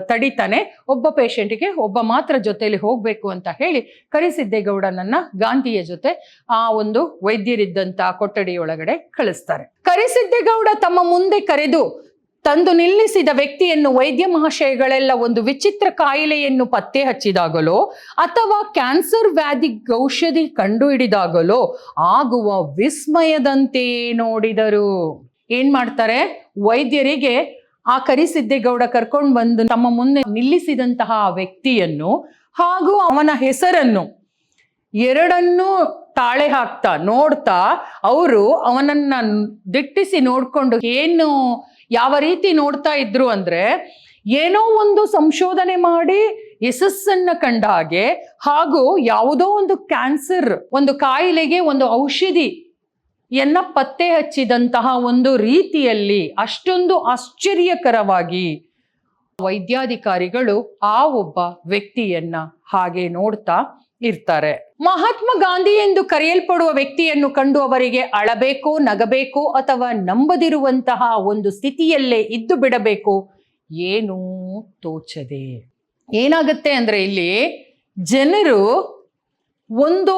ತಡಿತಾನೆ. ಒಬ್ಬ ಪೇಷಂಟ್ಗೆ ಒಬ್ಬ ಮಾತ್ರ ಜೊತೆಯಲ್ಲಿ ಹೋಗ್ಬೇಕು ಅಂತ ಹೇಳಿ ಕರಿಸಿದ್ದೇಗೌಡನನ್ನ ಗಾಂಧಿಯ ಜೊತೆ ಆ ಒಂದು ವೈದ್ಯರಿದ್ದಂತ ಕೊಠಡಿಯೊಳಗಡೆ ಕಳಿಸ್ತಾರೆ. ಕರಿಸಿದ್ದೇಗೌಡ ತಮ್ಮ ಮುಂದೆ ಕರೆದು ತಂದು ನಿಲ್ಲಿಸಿದ ವ್ಯಕ್ತಿಯನ್ನು ವೈದ್ಯ ಮಹಾಶಯಗಳೆಲ್ಲ ಒಂದು ವಿಚಿತ್ರ ಕಾಯಿಲೆಯನ್ನು ಪತ್ತೆ ಹಚ್ಚಿದಾಗಲೋ ಅಥವಾ ಕ್ಯಾನ್ಸರ್ ವ್ಯಾಧಿ ಔಷಧಿ ಕಂಡು ಹಿಡಿದಾಗಲೋ ಆಗುವ ವಿಸ್ಮಯದಂತೆ ನೋಡಿದರು. ಏನ್ ಮಾಡ್ತಾರೆ, ವೈದ್ಯರಿಗೆ ಆ ಕರಿಸಿದ್ದೇಗೌಡ ಕರ್ಕೊಂಡು ಬಂದು ತಮ್ಮ ಮುಂದೆ ನಿಲ್ಲಿಸಿದಂತಹ ವ್ಯಕ್ತಿಯನ್ನು ಹಾಗೂ ಅವನ ಹೆಸರನ್ನು ಎರಡನ್ನೂ ತಾಳೆ ಹಾಕ್ತಾ ನೋಡ್ತಾ ಅವರು ಅವನನ್ನ ದಿಟ್ಟಿಸಿ ನೋಡ್ಕೊಂಡು ಏನು ಯಾವ ರೀತಿ ನೋಡ್ತಾ ಇದ್ರು ಅಂದ್ರೆ, ಏನೋ ಒಂದು ಸಂಶೋಧನೆ ಮಾಡಿ ಯಶಸ್ಸನ್ನ ಕಂಡ ಹಾಗೆ, ಹಾಗೂ ಯಾವುದೋ ಒಂದು ಕ್ಯಾನ್ಸರ್ ಒಂದು ಕಾಯಿಲೆಗೆ ಒಂದು ಔಷಧಿಯನ್ನ ಪತ್ತೆ ಹಚ್ಚಿದಂತಹ ಒಂದು ರೀತಿಯಲ್ಲಿ ಅಷ್ಟೊಂದು ಆಶ್ಚರ್ಯಕರವಾಗಿ ವೈದ್ಯಾಧಿಕಾರಿಗಳು ಆ ಒಬ್ಬ ವ್ಯಕ್ತಿಯನ್ನ ಹಾಗೆ ನೋಡ್ತಾ ಇರ್ತಾರೆ. ಮಹಾತ್ಮ ಗಾಂಧಿ ಎಂದು ಕರೆಯಲ್ಪಡುವ ವ್ಯಕ್ತಿಯನ್ನು ಕಂಡು ಅವರಿಗೆ ಅಳಬೇಕೋ, ನಗಬೇಕೋ ಅಥವಾ ನಂಬದಿರುವಂತಹ ಒಂದು ಸ್ಥಿತಿಯಲ್ಲೇ ಇದ್ದು ಬಿಡಬೇಕು, ಏನೂ ತೋಚದೆ. ಏನಾಗುತ್ತೆ ಅಂದ್ರೆ ಇಲ್ಲಿ ಜನರು ಒಂದು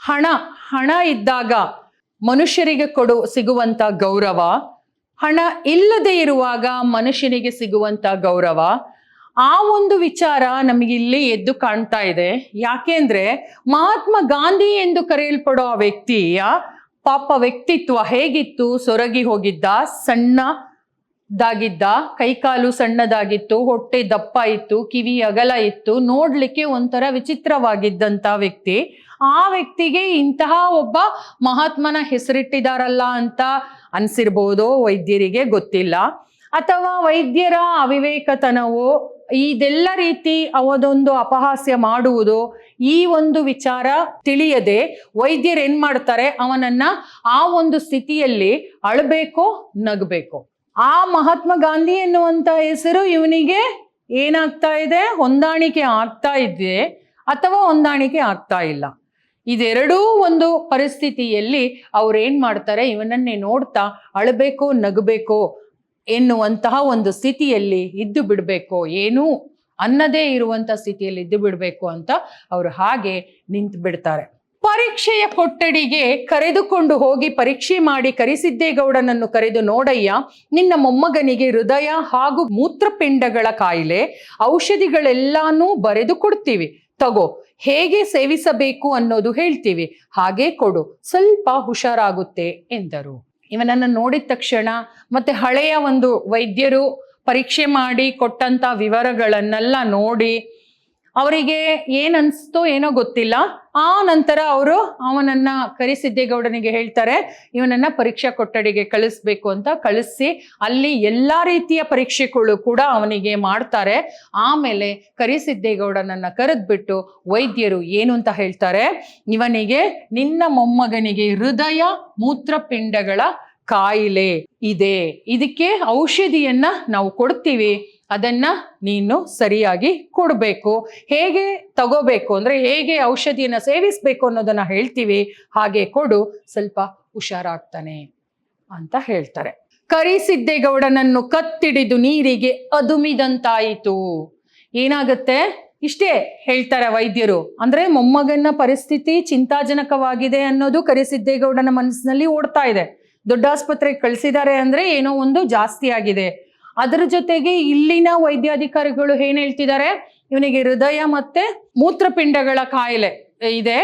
ಹಣ ಇದ್ದಾಗ ಮನುಷ್ಯರಿಗೆ ಸಿಗುವಂತ ಗೌರವ, ಹಣ ಇಲ್ಲದೆ ಇರುವಾಗ ಮನುಷ್ಯನಿಗೆ ಸಿಗುವಂತ ಗೌರವ, ಆ ಒಂದು ವಿಚಾರ ನಮಗೆ ಇಲ್ಲಿ ಎದ್ದು ಕಾಣ್ತಾ ಇದೆ. ಯಾಕೆಂದ್ರೆ ಮಹಾತ್ಮ ಗಾಂಧಿ ಎಂದು ಕರೆಯಲ್ಪಡೋ ಆ ವ್ಯಕ್ತಿಯ ಪಾಪ ವ್ಯಕ್ತಿತ್ವ ಹೇಗಿತ್ತು, ಸೊರಗಿ ಹೋಗಿದ್ದ, ಸಣ್ಣ ದಾಗಿದ್ದ, ಕೈಕಾಲು ಸಣ್ಣದಾಗಿತ್ತು, ಹೊಟ್ಟೆ ದಪ್ಪ ಇತ್ತು, ಕಿವಿ ಅಗಲ ಇತ್ತು, ನೋಡ್ಲಿಕ್ಕೆ ಒಂಥರ ವಿಚಿತ್ರವಾಗಿದ್ದಂತ ವ್ಯಕ್ತಿ. ಆ ವ್ಯಕ್ತಿಗೆ ಇಂತಹ ಒಬ್ಬ ಮಹಾತ್ಮನ ಹೆಸರಿಟ್ಟಿದಾರಲ್ಲ ಅಂತ ಅನ್ಸಿರ್ಬೋದು ವೈದ್ಯರಿಗೆ, ಗೊತ್ತಿಲ್ಲ. ಅಥವಾ ವೈದ್ಯರ ಅವಿವೇಕತನವೋ, ಇದೆಲ್ಲ ರೀತಿ ಅವದೊಂದು ಅಪಹಾಸ್ಯ ಮಾಡುವುದು, ಈ ಒಂದು ವಿಚಾರ ತಿಳಿಯದೆ ವೈದ್ಯರು ಏನ್ ಮಾಡ್ತಾರೆ, ಅವನನ್ನ ಆ ಒಂದು ಸ್ಥಿತಿಯಲ್ಲಿ ಅಳಬೇಕೋ ನಗಬೇಕು. ಆ ಮಹಾತ್ಮ ಗಾಂಧಿ ಎನ್ನುವಂತ ಹೆಸರು ಇವನಿಗೆ ಏನಾಗ್ತಾ ಇದೆ, ಹೊಂದಾಣಿಕೆ ಆಗ್ತಾ ಇದೆ ಅಥವಾ ಹೊಂದಾಣಿಕೆ ಆಗ್ತಾ ಇಲ್ಲ. ಇದೆರಡೂ ಒಂದು ಪರಿಸ್ಥಿತಿಯಲ್ಲಿ ಅವ್ರೇನ್ ಮಾಡ್ತಾರೆ, ಇವನನ್ನೇ ನೋಡ್ತಾ ಅಳಬೇಕೋ ನಗಬೇಕೋ ಎನ್ನುವಂತಹ ಒಂದು ಸ್ಥಿತಿಯಲ್ಲಿ ಇದ್ದು ಬಿಡ್ಬೇಕು, ಏನೂ ಅನ್ನದೇ ಇರುವಂತ ಸ್ಥಿತಿಯಲ್ಲಿ ಇದ್ದು ಬಿಡ್ಬೇಕು ಅಂತ ಅವರು ಹಾಗೆ ನಿಂತು ಬಿಡ್ತಾರೆ. ಪರೀಕ್ಷೆಯ ಕೊಠಡಿಗೆ ಕರೆದುಕೊಂಡು ಹೋಗಿ ಪರೀಕ್ಷೆ ಮಾಡಿ ಕರಿಸಿದ್ದೇಗೌಡನನ್ನು ಕರೆದು, ನೋಡಯ್ಯ, ನಿನ್ನ ಮೊಮ್ಮಗನಿಗೆ ಹೃದಯ ಹಾಗೂ ಮೂತ್ರಪಿಂಡಗಳ ಕಾಯಿಲೆ, ಔಷಧಿಗಳೆಲ್ಲಾನು ಬರೆದು ಕೊಡ್ತೀವಿ, ತಗೋ, ಹೇಗೆ ಸೇವಿಸಬೇಕು ಅನ್ನೋದು ಹೇಳ್ತೀವಿ, ಹಾಗೆ ಕೊಡು, ಸ್ವಲ್ಪ ಹುಷಾರಾಗುತ್ತೆ ಎಂದರು. ಇವನನ್ನು ನೋಡಿದ ತಕ್ಷಣ ಮತ್ತೆ ಹಳೆಯ ಒಂದು ವೈದ್ಯರು ಪರೀಕ್ಷೆ ಮಾಡಿ ಕೊಟ್ಟಂತ ವಿವರಗಳನ್ನೆಲ್ಲ ನೋಡಿ ಅವರಿಗೆ ಏನನ್ಸ್ತೋ ಏನೋ ಗೊತ್ತಿಲ್ಲ. ಆ ನಂತರ ಅವರು ಅವನನ್ನ ಕರಿಸಿದ್ದೇಗೌಡನಿಗೆ ಹೇಳ್ತಾರೆ, ಇವನನ್ನ ಪರೀಕ್ಷಾ ಕೊಠಡಿಗೆ ಕಳಿಸ್ಬೇಕು ಅಂತ. ಕಳಿಸಿ ಅಲ್ಲಿ ಎಲ್ಲಾ ರೀತಿಯ ಪರೀಕ್ಷೆಗಳು ಕೂಡ ಅವನಿಗೆ ಮಾಡ್ತಾರೆ. ಆಮೇಲೆ ಕರಿಸಿದ್ದೇಗೌಡನನ್ನ ಕರೆದ್ಬಿಟ್ಟು ವೈದ್ಯರು ಏನು ಅಂತ ಹೇಳ್ತಾರೆ, ಇವನಿಗೆ, ನಿನ್ನ ಮೊಮ್ಮಗನಿಗೆ ಹೃದಯ ಮೂತ್ರಪಿಂಡಗಳ ಕಾಯಿಲೆ ಇದೆ, ಇದಕ್ಕೆ ಔಷಧಿಯನ್ನ ನಾವು ಕೊಡ್ತೀವಿ, ಅದನ್ನ ನೀನು ಸರಿಯಾಗಿ ಕೊಡಬೇಕು, ಹೇಗೆ ತಗೋಬೇಕು ಅಂದ್ರೆ ಹೇಗೆ ಔಷಧಿಯನ್ನ ಸೇವಿಸ್ಬೇಕು ಅನ್ನೋದನ್ನ ಹೇಳ್ತೀವಿ, ಹಾಗೆ ಕೊಡು, ಸ್ವಲ್ಪ ಹುಷಾರಾಗ್ತಾನೆ ಅಂತ ಹೇಳ್ತಾರೆ. ಕರಿಸಿದ್ದೇಗೌಡನನ್ನು ಕತ್ತಿಡಿದು ನೀರಿಗೆ ಅದುಮಿದಂತಾಯಿತು. ಏನಾಗುತ್ತೆ, ಇಷ್ಟೇ ಹೇಳ್ತಾರೆ ವೈದ್ಯರು. ಅಂದ್ರೆ ಮೊಮ್ಮಗನ ಪರಿಸ್ಥಿತಿ ಚಿಂತಾಜನಕವಾಗಿದೆ ಅನ್ನೋದು ಕರಿಸಿದ್ದೇಗೌಡನ ಮನಸ್ಸಿನಲ್ಲಿ ಓಡ್ತಾ ಇದೆ. ದೊಡ್ಡ ಆಸ್ಪತ್ರೆಗೆ ಕಳಿಸಿದ್ದಾರೆ ಅಂದ್ರೆ ಏನೋ ಒಂದು ಜಾಸ್ತಿ ಆಗಿದೆ. ಅದರ ಜೊತೆಗೆ ಇಲ್ಲಿನ ವೈದ್ಯಾಧಿಕಾರಿಗಳು ಏನ್ ಹೇಳ್ತಿದ್ದಾರೆ, ಇವನಿಗೆ ಹೃದಯ ಮತ್ತೆ ಮೂತ್ರಪಿಂಡಗಳ ಕಾಯಿಲೆ ಇದೆ,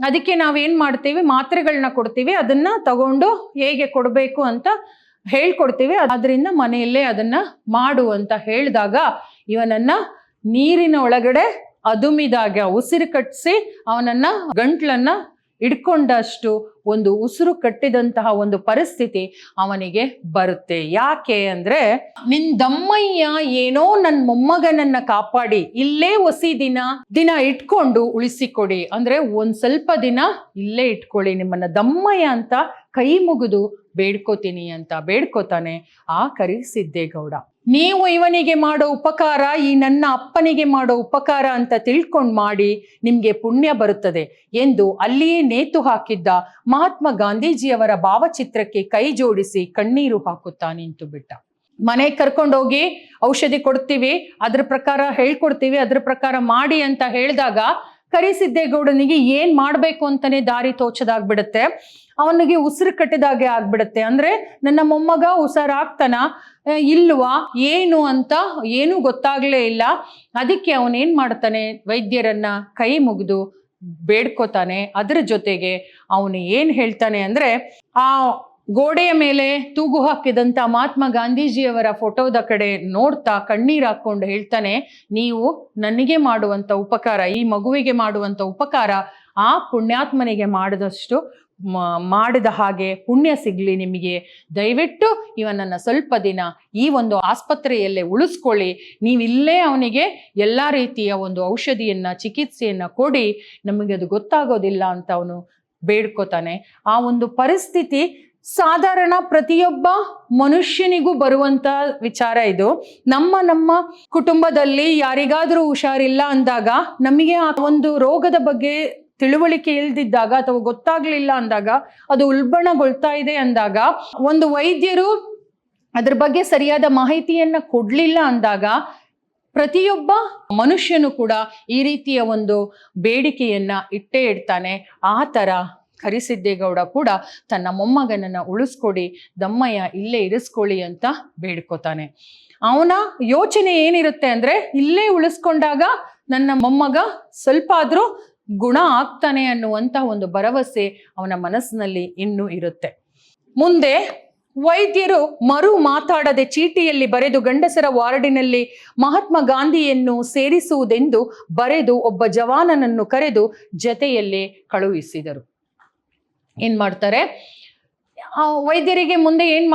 ಅದಕ್ಕೆ ನಾವೇನ್ ಮಾಡ್ತೀವಿ, ಮಾತ್ರೆಗಳನ್ನ ಕೊಡ್ತೀವಿ, ಅದನ್ನ ತಗೊಂಡು ಹೇಗೆ ಕೊಡ್ಬೇಕು ಅಂತ ಹೇಳ್ಕೊಡ್ತೀವಿ, ಅದರಿಂದ ಮನೆಯಲ್ಲೇ ಅದನ್ನ ಮಾಡು ಅಂತ ಹೇಳಿದಾಗ ಇವನನ್ನ ನೀರಿನ ಒಳಗಡೆ ಅದುಮಿದಾಗ ಉಸಿರು ಕಟ್ಟಿಸಿ ಅವನನ್ನ ಗಂಟ್ಲನ್ನ ಹಿಡ್ಕೊಂಡಷ್ಟು ಒಂದು ಉಸಿರು ಕಟ್ಟಿದಂತಹ ಒಂದು ಪರಿಸ್ಥಿತಿ ಅವನಿಗೆ ಬರುತ್ತೆ. ಯಾಕೆ ಅಂದ್ರೆ, ನಿನ್ ದಮ್ಮಯ್ಯ ಏನೋ ನನ್ನ ಮೊಮ್ಮಗನನ್ನ ಕಾಪಾಡಿ ಇಲ್ಲೇ ಹೊಸಿ ದಿನ ಇಟ್ಕೊಂಡು ಉಳಿಸಿಕೊಡಿ, ಅಂದ್ರೆ ಒಂದ್ ಸ್ವಲ್ಪ ದಿನ ಇಲ್ಲೇ ಇಟ್ಕೊಳ್ಳಿ ನಿಮ್ಮನ್ನ ದಮ್ಮಯ್ಯ ಅಂತ ಕೈ ಮುಗಿದು ಬೇಡ್ಕೋತೀನಿ ಅಂತ ಬೇಡ್ಕೋತಾನೆ ಆ ಕರಿಸಿದ್ದೇಗೌಡ. ನೀವು ಇವನಿಗೆ ಮಾಡೋ ಉಪಕಾರ ಈ ನನ್ನ ಅಪ್ಪನಿಗೆ ಮಾಡೋ ಉಪಕಾರ ಅಂತ ತಿಳ್ಕೊಂಡ್ ಮಾಡಿ, ನಿಮ್ಗೆ ಪುಣ್ಯ ಬರುತ್ತದೆ ಎಂದು ಅಲ್ಲಿಯೇ ನೇತು ಹಾಕಿದ್ದ ಮಹಾತ್ಮ ಗಾಂಧೀಜಿಯವರ ಭಾವಚಿತ್ರಕ್ಕೆ ಕೈ ಜೋಡಿಸಿ ಕಣ್ಣೀರು ಹಾಕುತ್ತಾ ನಿಂತು ಬಿಟ್ಟ. ಮನೆಗೆ ಕರ್ಕೊಂಡೋಗಿ ಔಷಧಿ ಕೊಡ್ತೀವಿ, ಅದ್ರ ಪ್ರಕಾರ ಹೇಳ್ಕೊಡ್ತೀವಿ, ಅದ್ರ ಪ್ರಕಾರ ಮಾಡಿ ಅಂತ ಹೇಳಿದಾಗ ಕರಿಸಿದ್ದೇಗೌಡನಿಗೆ ಏನ್ ಮಾಡ್ಬೇಕು ಅಂತಾನೆ ದಾರಿ ತೋಚದಾಗ್ಬಿಡುತ್ತೆ. ಅವನಿಗೆ ಉಸಿರು ಕಟ್ಟಿದಾಗೆ ಆಗ್ಬಿಡುತ್ತೆ. ಅಂದ್ರೆ ನನ್ನ ಮೊಮ್ಮಗ ಹುಷಾರಾಗ್ತಾನ ಇಲ್ವಾ ಏನು ಅಂತ ಏನೂ ಗೊತ್ತಾಗ್ಲೇ ಇಲ್ಲ. ಅದಕ್ಕೆ ಅವನೇನ್ ಮಾಡ್ತಾನೆ, ವೈದ್ಯರನ್ನ ಕೈ ಮುಗಿದು ಬೇಡ್ಕೋತಾನೆ. ಅದ್ರ ಜೊತೆಗೆ ಅವನು ಏನ್ ಹೇಳ್ತಾನೆ ಅಂದ್ರೆ, ಆ ಗೋಡೆಯ ಮೇಲೆ ತೂಗು ಹಾಕಿದಂತ ಮಹಾತ್ಮ ಗಾಂಧೀಜಿಯವರ ಫೋಟೋದ ಕಡೆ ನೋಡ್ತಾ ಕಣ್ಣೀರ್ ಹಾಕೊಂಡು ಹೇಳ್ತಾನೆ, ನೀವು ನನಗೆ ಮಾಡುವಂತ ಉಪಕಾರ, ಈ ಮಗುವಿಗೆ ಮಾಡುವಂತ ಉಪಕಾರ ಆ ಪುಣ್ಯಾತ್ಮನಿಗೆ ಮಾಡಿದ ಹಾಗೆ ಪುಣ್ಯ ಸಿಗ್ಲಿ ನಿಮಗೆ. ದಯವಿಟ್ಟು ಇವನನ್ನ ಸ್ವಲ್ಪ ದಿನ ಈ ಒಂದು ಆಸ್ಪತ್ರೆಯಲ್ಲೇ ಉಳಿಸ್ಕೊಳ್ಳಿ, ನೀವಿಲ್ಲೇ ಅವನಿಗೆ ಎಲ್ಲ ರೀತಿಯ ಒಂದು ಔಷಧಿಯನ್ನ ಚಿಕಿತ್ಸೆಯನ್ನ ಕೊಡಿ, ನಮಗೆ ಅದು ಗೊತ್ತಾಗೋದಿಲ್ಲ ಅಂತ ಅವನು ಬೇಡ್ಕೋತಾನೆ. ಆ ಒಂದು ಪರಿಸ್ಥಿತಿ ಸಾಧಾರಣ ಪ್ರತಿಯೊಬ್ಬ ಮನುಷ್ಯನಿಗೂ ಬರುವಂತ ವಿಚಾರ ಇದು. ನಮ್ಮ ಕುಟುಂಬದಲ್ಲಿ ಯಾರಿಗಾದ್ರೂ ಹುಷಾರಿಲ್ಲ ಅಂದಾಗ, ನಮಗೆ ಆ ಒಂದು ರೋಗದ ಬಗ್ಗೆ ತಿಳುವಳಿಕೆ ಇಲ್ದಿದ್ದಾಗ ಅಥವಾ ಗೊತ್ತಾಗ್ಲಿಲ್ಲ ಅಂದಾಗ, ಅದು ಉಲ್ಬಣಗೊಳ್ತಾ ಇದೆ ಅಂದಾಗ, ಒಂದು ವೈದ್ಯರು ಅದ್ರ ಬಗ್ಗೆ ಸರಿಯಾದ ಮಾಹಿತಿಯನ್ನ ಕೊಡ್ಲಿಲ್ಲ ಅಂದಾಗ, ಪ್ರತಿಯೊಬ್ಬ ಮನುಷ್ಯನು ಕೂಡ ಈ ರೀತಿಯ ಒಂದು ಬೇಡಿಕೆಯನ್ನ ಇಟ್ಟೇ ಇಡ್ತಾನೆ. ಆ ತರ ಕರಿಸಿದ್ದೇಗೌಡ ಕೂಡ ತನ್ನ ಮೊಮ್ಮಗನನ್ನ ಉಳಿಸ್ಕೊಡಿ, ದಮ್ಮಯ್ಯ ಇಲ್ಲೇ ಇರಿಸ್ಕೊಳ್ಳಿ ಅಂತ ಬೇಡ್ಕೋತಾನೆ. ಅವನ ಯೋಚನೆ ಏನಿರುತ್ತೆ ಅಂದ್ರೆ, ಇಲ್ಲೇ ಉಳಿಸ್ಕೊಂಡಾಗ ನನ್ನ ಮೊಮ್ಮಗ ಸ್ವಲ್ಪ ಆದ್ರೂ ಗುಣ ಆಗ್ತಾನೆ ಅನ್ನುವಂತ ಒಂದು ಭರವಸೆ ಅವನ ಮನಸ್ಸಿನಲ್ಲಿ ಇನ್ನೂ ಇರುತ್ತೆ. ಮುಂದೆ ವೈದ್ಯರು ಮರು ಮಾತಾಡದೆ ಚೀಟಿಯಲ್ಲಿ ಬರೆದು ಗಂಡಸರ ವಾರ್ಡಿನಲ್ಲಿ ಮಹಾತ್ಮ ಗಾಂಧಿಯನ್ನು ಸೇರಿಸುವುದೆಂದು ಬರೆದು ಒಬ್ಬ ಜವಾನನನ್ನು ಕರೆದು ಜೊತೆಯಲ್ಲಿ ಕಳುಹಿಸಿದರು. ಏನ್ ಮಾಡ್ತಾರೆ, ವೈದ್ಯರಿಗೆ ಮುಂದೆ ಏನ್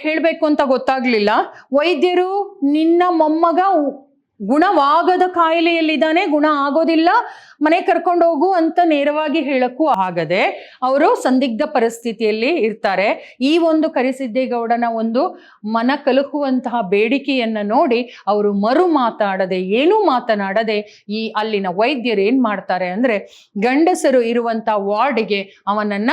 ಹೇಳ್ಬೇಕು ಅಂತ ಗೊತ್ತಾಗ್ಲಿಲ್ಲ. ವೈದ್ಯರು ನಿನ್ನ ಮೊಮ್ಮಗ ಗುಣವಾಗದ ಕಾಯಿಲೆಯಲ್ಲಿದ್ದಾನೆ, ಗುಣ ಆಗೋದಿಲ್ಲ, ಮನೆ ಕರ್ಕೊಂಡು ಹೋಗು ಅಂತ ನೇರವಾಗಿ ಹೇಳಕ್ಕೂ ಆಗದೆ ಅವರು ಸಂದಿಗ್ಧ ಪರಿಸ್ಥಿತಿಯಲ್ಲಿ ಇರ್ತಾರೆ. ಈ ಒಂದು ಕರಿಸಿದ್ದೇಗೌಡನ ಒಂದು ಮನ ಕಲುಕುವಂತಹ ಬೇಡಿಕೆಯನ್ನ ನೋಡಿ ಅವರು ಮರು ಮಾತಾಡದೆ, ಏನೂ ಮಾತನಾಡದೆ ಅಲ್ಲಿನ ವೈದ್ಯರು ಏನ್ ಮಾಡ್ತಾರೆ ಅಂದ್ರೆ, ಗಂಡಸರು ಇರುವಂತ ವಾರ್ಡ್ಗೆ ಅವನನ್ನ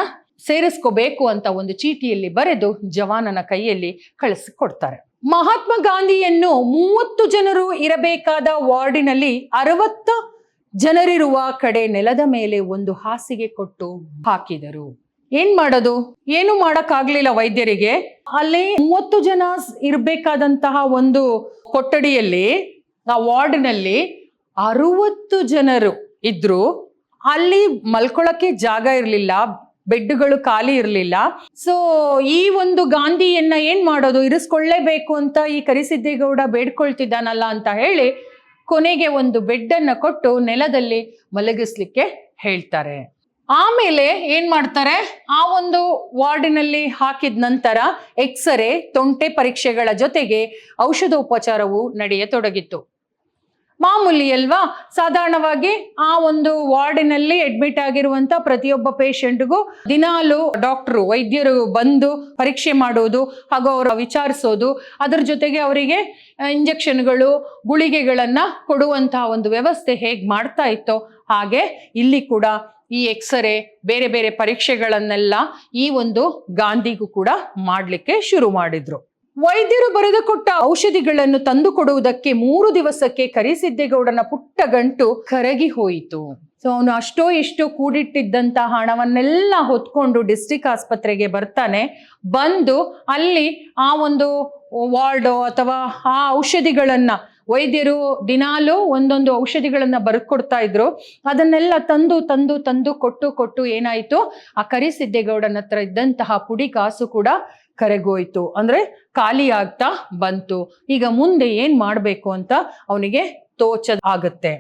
ಸೇರಿಸ್ಕೋಬೇಕು ಅಂತ ಒಂದು ಚೀಟಿಯಲ್ಲಿ ಬರೆದು ಜವಾನನ ಕೈಯಲ್ಲಿ ಕಳಿಸಿಕೊಡ್ತಾರೆ. ಮಹಾತ್ಮ ಗಾಂಧಿಯನ್ನು 30 ಜನರು ಇರಬೇಕಾದ ವಾರ್ಡಿನಲ್ಲಿ 60 ಜನರಿರುವ ಕಡೆ ನೆಲದ ಮೇಲೆ ಒಂದು ಹಾಸಿಗೆ ಕೊಟ್ಟು ಹಾಕಿದರು. ಏನ್ ಮಾಡೋದು, ಏನು ಮಾಡಕ್ಕಾಗ್ಲಿಲ್ಲ ವೈದ್ಯರಿಗೆ. ಅಲ್ಲಿ 30 ಜನ ಇರಬೇಕಾದಂತಹ ಒಂದು ಕೊಠಡಿಯಲ್ಲಿ, ಆ ವಾರ್ಡ್ನಲ್ಲಿ 60 ಜನರು ಇದ್ರು. ಅಲ್ಲಿ ಮಲ್ಕೊಳಕ್ಕೆ ಜಾಗ ಇರ್ಲಿಲ್ಲ, ಬೆಡ್ಗಳು ಖಾಲಿ ಇರಲಿಲ್ಲ. ಸೊ ಈ ಒಂದು ಗಾಂಧಿಯನ್ನ ಏನ್ ಮಾಡೋದು, ಇರಿಸ್ಕೊಳ್ಳೇಬೇಕು ಅಂತ ಈ ಕರಿಸಿದ್ದೇಗೌಡ ಬೇಡ್ಕೊಳ್ತಿದ್ದಾನಲ್ಲ ಅಂತ ಹೇಳಿ ಕೊನೆಗೆ ಒಂದು ಬೆಡ್ ಅನ್ನ ಕೊಟ್ಟು ನೆಲದಲ್ಲಿ ಮಲಗಿಸ್ಲಿಕ್ಕೆ ಹೇಳ್ತಾರೆ. ಆಮೇಲೆ ಏನ್ ಮಾಡ್ತಾರೆ, ಆ ಒಂದು ವಾರ್ಡಿನಲ್ಲಿ ಹಾಕಿದ ನಂತರ ಎಕ್ಸ್ರೇ, ತೊಂಟೆ ಪರೀಕ್ಷೆಗಳ ಜೊತೆಗೆ ಔಷಧೋಪಚಾರವು ನಡೆಯತೊಡಗಿತ್ತು. ಮಾಮೂಲಿ ಅಲ್ವಾ, ಸಾಧಾರಣವಾಗಿ ಆ ಒಂದು ವಾರ್ಡಿನಲ್ಲಿ ಅಡ್ಮಿಟ್ ಆಗಿರುವಂತ ಪ್ರತಿಯೊಬ್ಬ ಪೇಷಂಟ್ಗೂ ದಿನಾಲು ಡಾಕ್ಟ್ರು, ವೈದ್ಯರು ಬಂದು ಪರೀಕ್ಷೆ ಮಾಡೋದು ಹಾಗೂ ಅವರ ವಿಚಾರಿಸೋದು, ಅದರ ಜೊತೆಗೆ ಅವರಿಗೆ ಇಂಜೆಕ್ಷನ್ಗಳು, ಗುಳಿಗೆಗಳನ್ನ ಕೊಡುವಂತಹ ಒಂದು ವ್ಯವಸ್ಥೆ ಹೇಗೆ ಮಾಡ್ತಾ ಇತ್ತೋ ಹಾಗೆ ಇಲ್ಲಿ ಕೂಡ ಈ ಎಕ್ಸ್ರೇ, ಬೇರೆ ಬೇರೆ ಪರೀಕ್ಷೆಗಳನ್ನೆಲ್ಲ ಈ ಒಂದು ಗಾಂಧಿಗೂ ಕೂಡ ಮಾಡ್ಲಿಕ್ಕೆ ಶುರು ಮಾಡಿದ್ರು. ವೈದ್ಯರು ಬರೆದುಕೊಟ್ಟ ಔಷಧಿಗಳನ್ನು ತಂದು ಕೊಡುವುದಕ್ಕೆ 3 ದಿವಸಕ್ಕೆ ಕರಿಸಿದ್ದೇಗೌಡನ ಪುಟ್ಟ ಗಂಟು ಕರಗಿ ಹೋಯಿತು. ಸೊ ಅವನು ಅಷ್ಟೋ ಎಷ್ಟೋ ಕೂಡಿಟ್ಟಿದ್ದಂತ ಹಣವನ್ನೆಲ್ಲ ಹೊತ್ಕೊಂಡು ಡಿಸ್ಟ್ರಿಕ್ಟ್ ಆಸ್ಪತ್ರೆಗೆ ಬರ್ತಾನೆ. ಬಂದು ಅಲ್ಲಿ ಆ ಒಂದು ವಾರ್ಡ್ ಅಥವಾ ಆ ಔಷಧಿಗಳನ್ನ ವೈದ್ಯರು ದಿನಾಲು ಒಂದೊಂದು ಔಷಧಿಗಳನ್ನ ಬರ್ಕೊಡ್ತಾ ಇದ್ರು. ಅದನ್ನೆಲ್ಲ ತಂದು ತಂದು ತಂದು ಕೊಟ್ಟು ಏನಾಯ್ತು, ಆ ಕರಿಸಿದ್ದೇಗೌಡನ ಹತ್ರ ಇದ್ದಂತಹ ಪುಡಿ ಕಾಸು ಕೂಡ ಕರಗೋಯ್ತು, ಅಂದ್ರೆ ಖಾಲಿ ಆಗ್ತಾ ಬಂತು. ಈಗ ಮುಂದೆ ಏನ್ ಮಾಡ್ಬೇಕು ಅಂತ ಅವನಿಗೆ ಆಗುತ್ತೆ.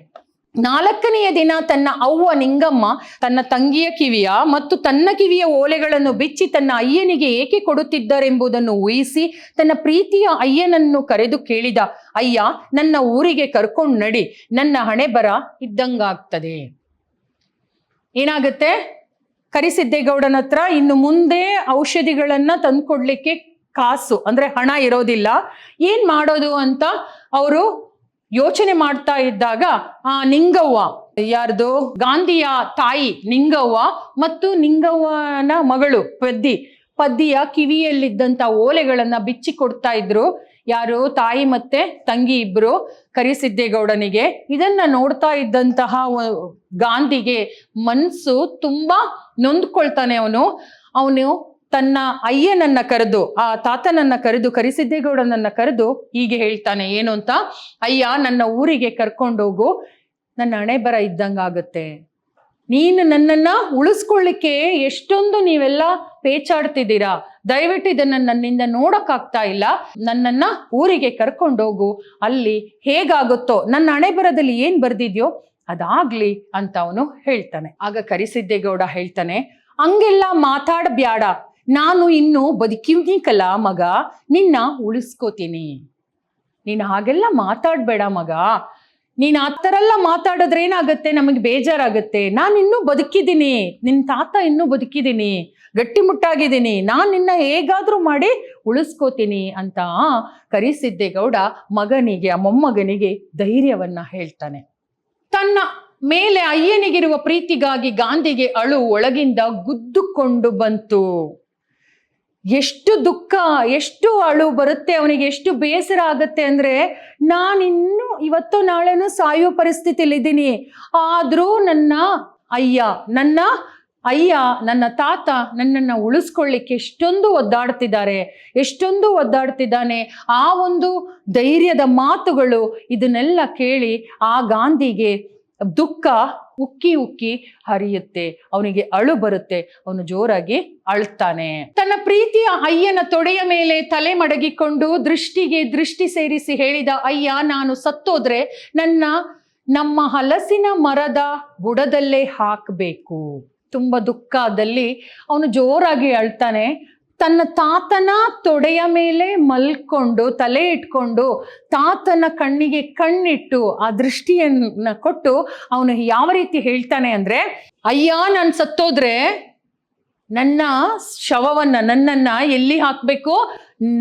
4ನೆಯ ದಿನ ತನ್ನ ಅವ್ವ ನಿಂಗಮ್ಮ ತನ್ನ ತಂಗಿಯ ಕಿವಿಯ ಮತ್ತು ತನ್ನ ಕಿವಿಯ ಓಲೆಗಳನ್ನು ಬಿಚ್ಚಿ ತನ್ನ ಅಯ್ಯನಿಗೆ ಏಕೆ ಕೊಡುತ್ತಿದ್ದಾರೆಂಬುದನ್ನು ಊಹಿಸಿ ತನ್ನ ಪ್ರೀತಿಯ ಅಯ್ಯನನ್ನು ಕರೆದು ಕೇಳಿದ, ಅಯ್ಯ, ನನ್ನ ಊರಿಗೆ ಕರ್ಕೊಂಡು ನಡಿ, ನನ್ನ ಹಣೆ ಬರ ಇದ್ದಂಗಾಗ್ತದೆ. ಏನಾಗುತ್ತೆ, ಕರಿಸಿದ್ದೇಗೌಡನ ಹತ್ರ ಇನ್ನು ಮುಂದೆ ಔಷಧಿಗಳನ್ನ ತಂದ್ಕೊಡ್ಲಿಕ್ಕೆ ಕಾಸು ಅಂದ್ರೆ ಹಣ ಇರೋದಿಲ್ಲ. ಏನ್ ಮಾಡೋದು ಅಂತ ಅವರು ಯೋಚನೆ ಮಾಡ್ತಾ ಇದ್ದಾಗ ಆ ನಿಂಗವ್ವ, ಯಾರ್ದು, ಗಾಂಧಿಯ ತಾಯಿ ನಿಂಗವ್ವ ಮತ್ತು ನಿಂಗವ್ವನ ಮಗಳು ಪದ್ದಿಯ ಕಿವಿಯಲ್ಲಿದ್ದಂತ ಓಲೆಗಳನ್ನ ಬಿಚ್ಚಿ ಕೊಡ್ತಾ ಇದ್ರು. ಯಾರು, ತಾಯಿ ಮತ್ತೆ ತಂಗಿ ಇಬ್ರು ಕರಿಸಿದ್ದೇಗೌಡನಿಗೆ. ಇದನ್ನ ನೋಡ್ತಾ ಇದ್ದಂತಹ ಗಾಂಧಿಗೆ ಮನ್ಸು ತುಂಬಾ ನೊಂದ್ಕೊಳ್ತಾನೆ. ಅವನು ತನ್ನ ಅಯ್ಯನನ್ನ ಕರೆದು, ಆ ತಾತನನ್ನ ಕರೆದು, ಕರಿಸಿದ್ದೇಗೌಡನನ್ನ ಕರೆದು ಹೀಗೆ ಹೇಳ್ತಾನೆ. ಏನು ಅಂತ, ಅಯ್ಯ, ನನ್ನ ಊರಿಗೆ ಕರ್ಕೊಂಡೋಗು, ನನ್ನ ಹಣೆ ಬರ ಇದ್ದಂಗಾಗುತ್ತೆ. ನೀನು ನನ್ನನ್ನ ಉಳಿಸ್ಕೊಳ್ಳಿಕ್ಕೆ ಎಷ್ಟೊಂದು ನೀವೆಲ್ಲ ಪೇಚಾಡ್ತಿದ್ದೀರಾ, ದಯವಿಟ್ಟು ಇದನ್ನ ನನ್ನಿಂದ ನೋಡಕ್ಕಾಗ್ತಾ ಇಲ್ಲ, ನನ್ನನ್ನ ಊರಿಗೆ ಕರ್ಕೊಂಡೋಗು, ಅಲ್ಲಿ ಹೇಗಾಗುತ್ತೋ, ನನ್ನ ಹಣೆ ಬರದಲ್ಲಿ ಏನ್ ಬರ್ದಿದ್ಯೋ ಅದಾಗ್ಲಿ ಅಂತ ಅವನು ಹೇಳ್ತಾನೆ. ಆಗ ಕರಿಸಿದ್ದೇಗೌಡ ಹೇಳ್ತಾನೆ, ಹಂಗೆಲ್ಲ ಮಾತಾಡಬ್ಯಾಡ, ನಾನು ಇನ್ನು ಬದುಕಿವ್ನಿಕಲ್ಲ ಮಗ, ನಿನ್ನ ಉಳಿಸ್ಕೋತೀನಿ. ನೀನು ಹಾಗೆಲ್ಲ ಮಾತಾಡ್ಬೇಡ ಮಗ, ನೀನ್ ಆ ಥರ ಎಲ್ಲ ಮಾತಾಡಿದ್ರೆ ಏನಾಗುತ್ತೆ, ನಮಗೆ ಬೇಜಾರಾಗುತ್ತೆ. ನಾನು ಇನ್ನೂ ಬದುಕಿದ್ದೀನಿ, ನಿನ್ನ ತಾತ ಇನ್ನೂ ಬದುಕಿದ್ದೀನಿ, ಗಟ್ಟಿಮುಟ್ಟಾಗಿದ್ದೀನಿ, ನಾನು ನಿನ್ನ ಹೇಗಾದ್ರೂ ಮಾಡಿ ಉಳಿಸ್ಕೋತೀನಿ ಅಂತ ಕರಿಸಿದ್ದೇಗೌಡ ಮಗನಿಗೆ, ಆ ಮೊಮ್ಮಗನಿಗೆ ಧೈರ್ಯವನ್ನ ಹೇಳ್ತಾನೆ. ತನ್ನ ಮೇಲೆ ಅಯ್ಯನಿಗಿರುವ ಪ್ರೀತಿಗಾಗಿ ಗಾಂಧಿಗೆ ಅಳು ಒಳಗಿಂದ ಗುದ್ದುಕೊಂಡು ಬಂತು. ಎಷ್ಟು ದುಃಖ, ಎಷ್ಟು ಅಳು ಬರುತ್ತೆ ಅವನಿಗೆ, ಎಷ್ಟು ಬೇಸರ ಆಗತ್ತೆ ಅಂದ್ರೆ, ನಾನಿನ್ನು ಇವತ್ತು ನಾಳೆನೂ ಸಾಯೋ ಪರಿಸ್ಥಿತಿಲಿ ಇದ್ದೀನಿ, ಆದ್ರೂ ನನ್ನ ಅಯ್ಯ ನನ್ನ ತಾತ ನನ್ನನ್ನು ಉಳಿಸ್ಕೊಳ್ಳಿಕ್ಕೆ ಎಷ್ಟೊಂದು ಒದ್ದಾಡ್ತಿದ್ದಾನೆ. ಆ ಒಂದು ಧೈರ್ಯದ ಮಾತುಗಳು, ಇದನ್ನೆಲ್ಲ ಕೇಳಿ ಆ ಗಾಂಧಿಗೆ ದುಃಖ ಉಕ್ಕಿ ಉಕ್ಕಿ ಹರಿಯುತ್ತೆ. ಅವನಿಗೆ ಅಳು ಬರುತ್ತೆ. ಅವನು ಜೋರಾಗಿ ಅಳ್ತಾನೆ. ತನ್ನ ಪ್ರೀತಿಯ ಅಯ್ಯನ ತೊಡೆಯ ಮೇಲೆ ತಲೆ ಮಡಗಿಕೊಂಡು ದೃಷ್ಟಿಗೆ ದೃಷ್ಟಿ ಸೇರಿಸಿ ಹೇಳಿದ, ಅಯ್ಯ, ನಾನು ಸತ್ತೋದ್ರೆ ನಮ್ಮ ಹಲಸಿನ ಮರದ ಬುಡದಲ್ಲೇ ಹಾಕಬೇಕು. ತುಂಬ ದುಃಖದಲ್ಲಿ ಅವನು ಜೋರಾಗಿ ಅಳ್ತಾನೆ. ತನ್ನ ತಾತನ ತೊಡೆಯ ಮೇಲೆ ಮಲ್ಕೊಂಡು ತಲೆ ಇಟ್ಕೊಂಡು ತಾತನ ಕಣ್ಣಿಗೆ ಕಣ್ಣಿಟ್ಟು ಆ ದೃಷ್ಟಿಯನ್ನ ಕೊಟ್ಟು ಅವನು ಯಾವ ರೀತಿ ಹೇಳ್ತಾನೆ ಅಂದ್ರೆ, ಅಯ್ಯ, ನಾನು ಸತ್ತೋದ್ರೆ ನನ್ನ ಶವವನ್ನ ನನ್ನನ್ನ ಎಲ್ಲಿ ಹಾಕ್ಬೇಕು?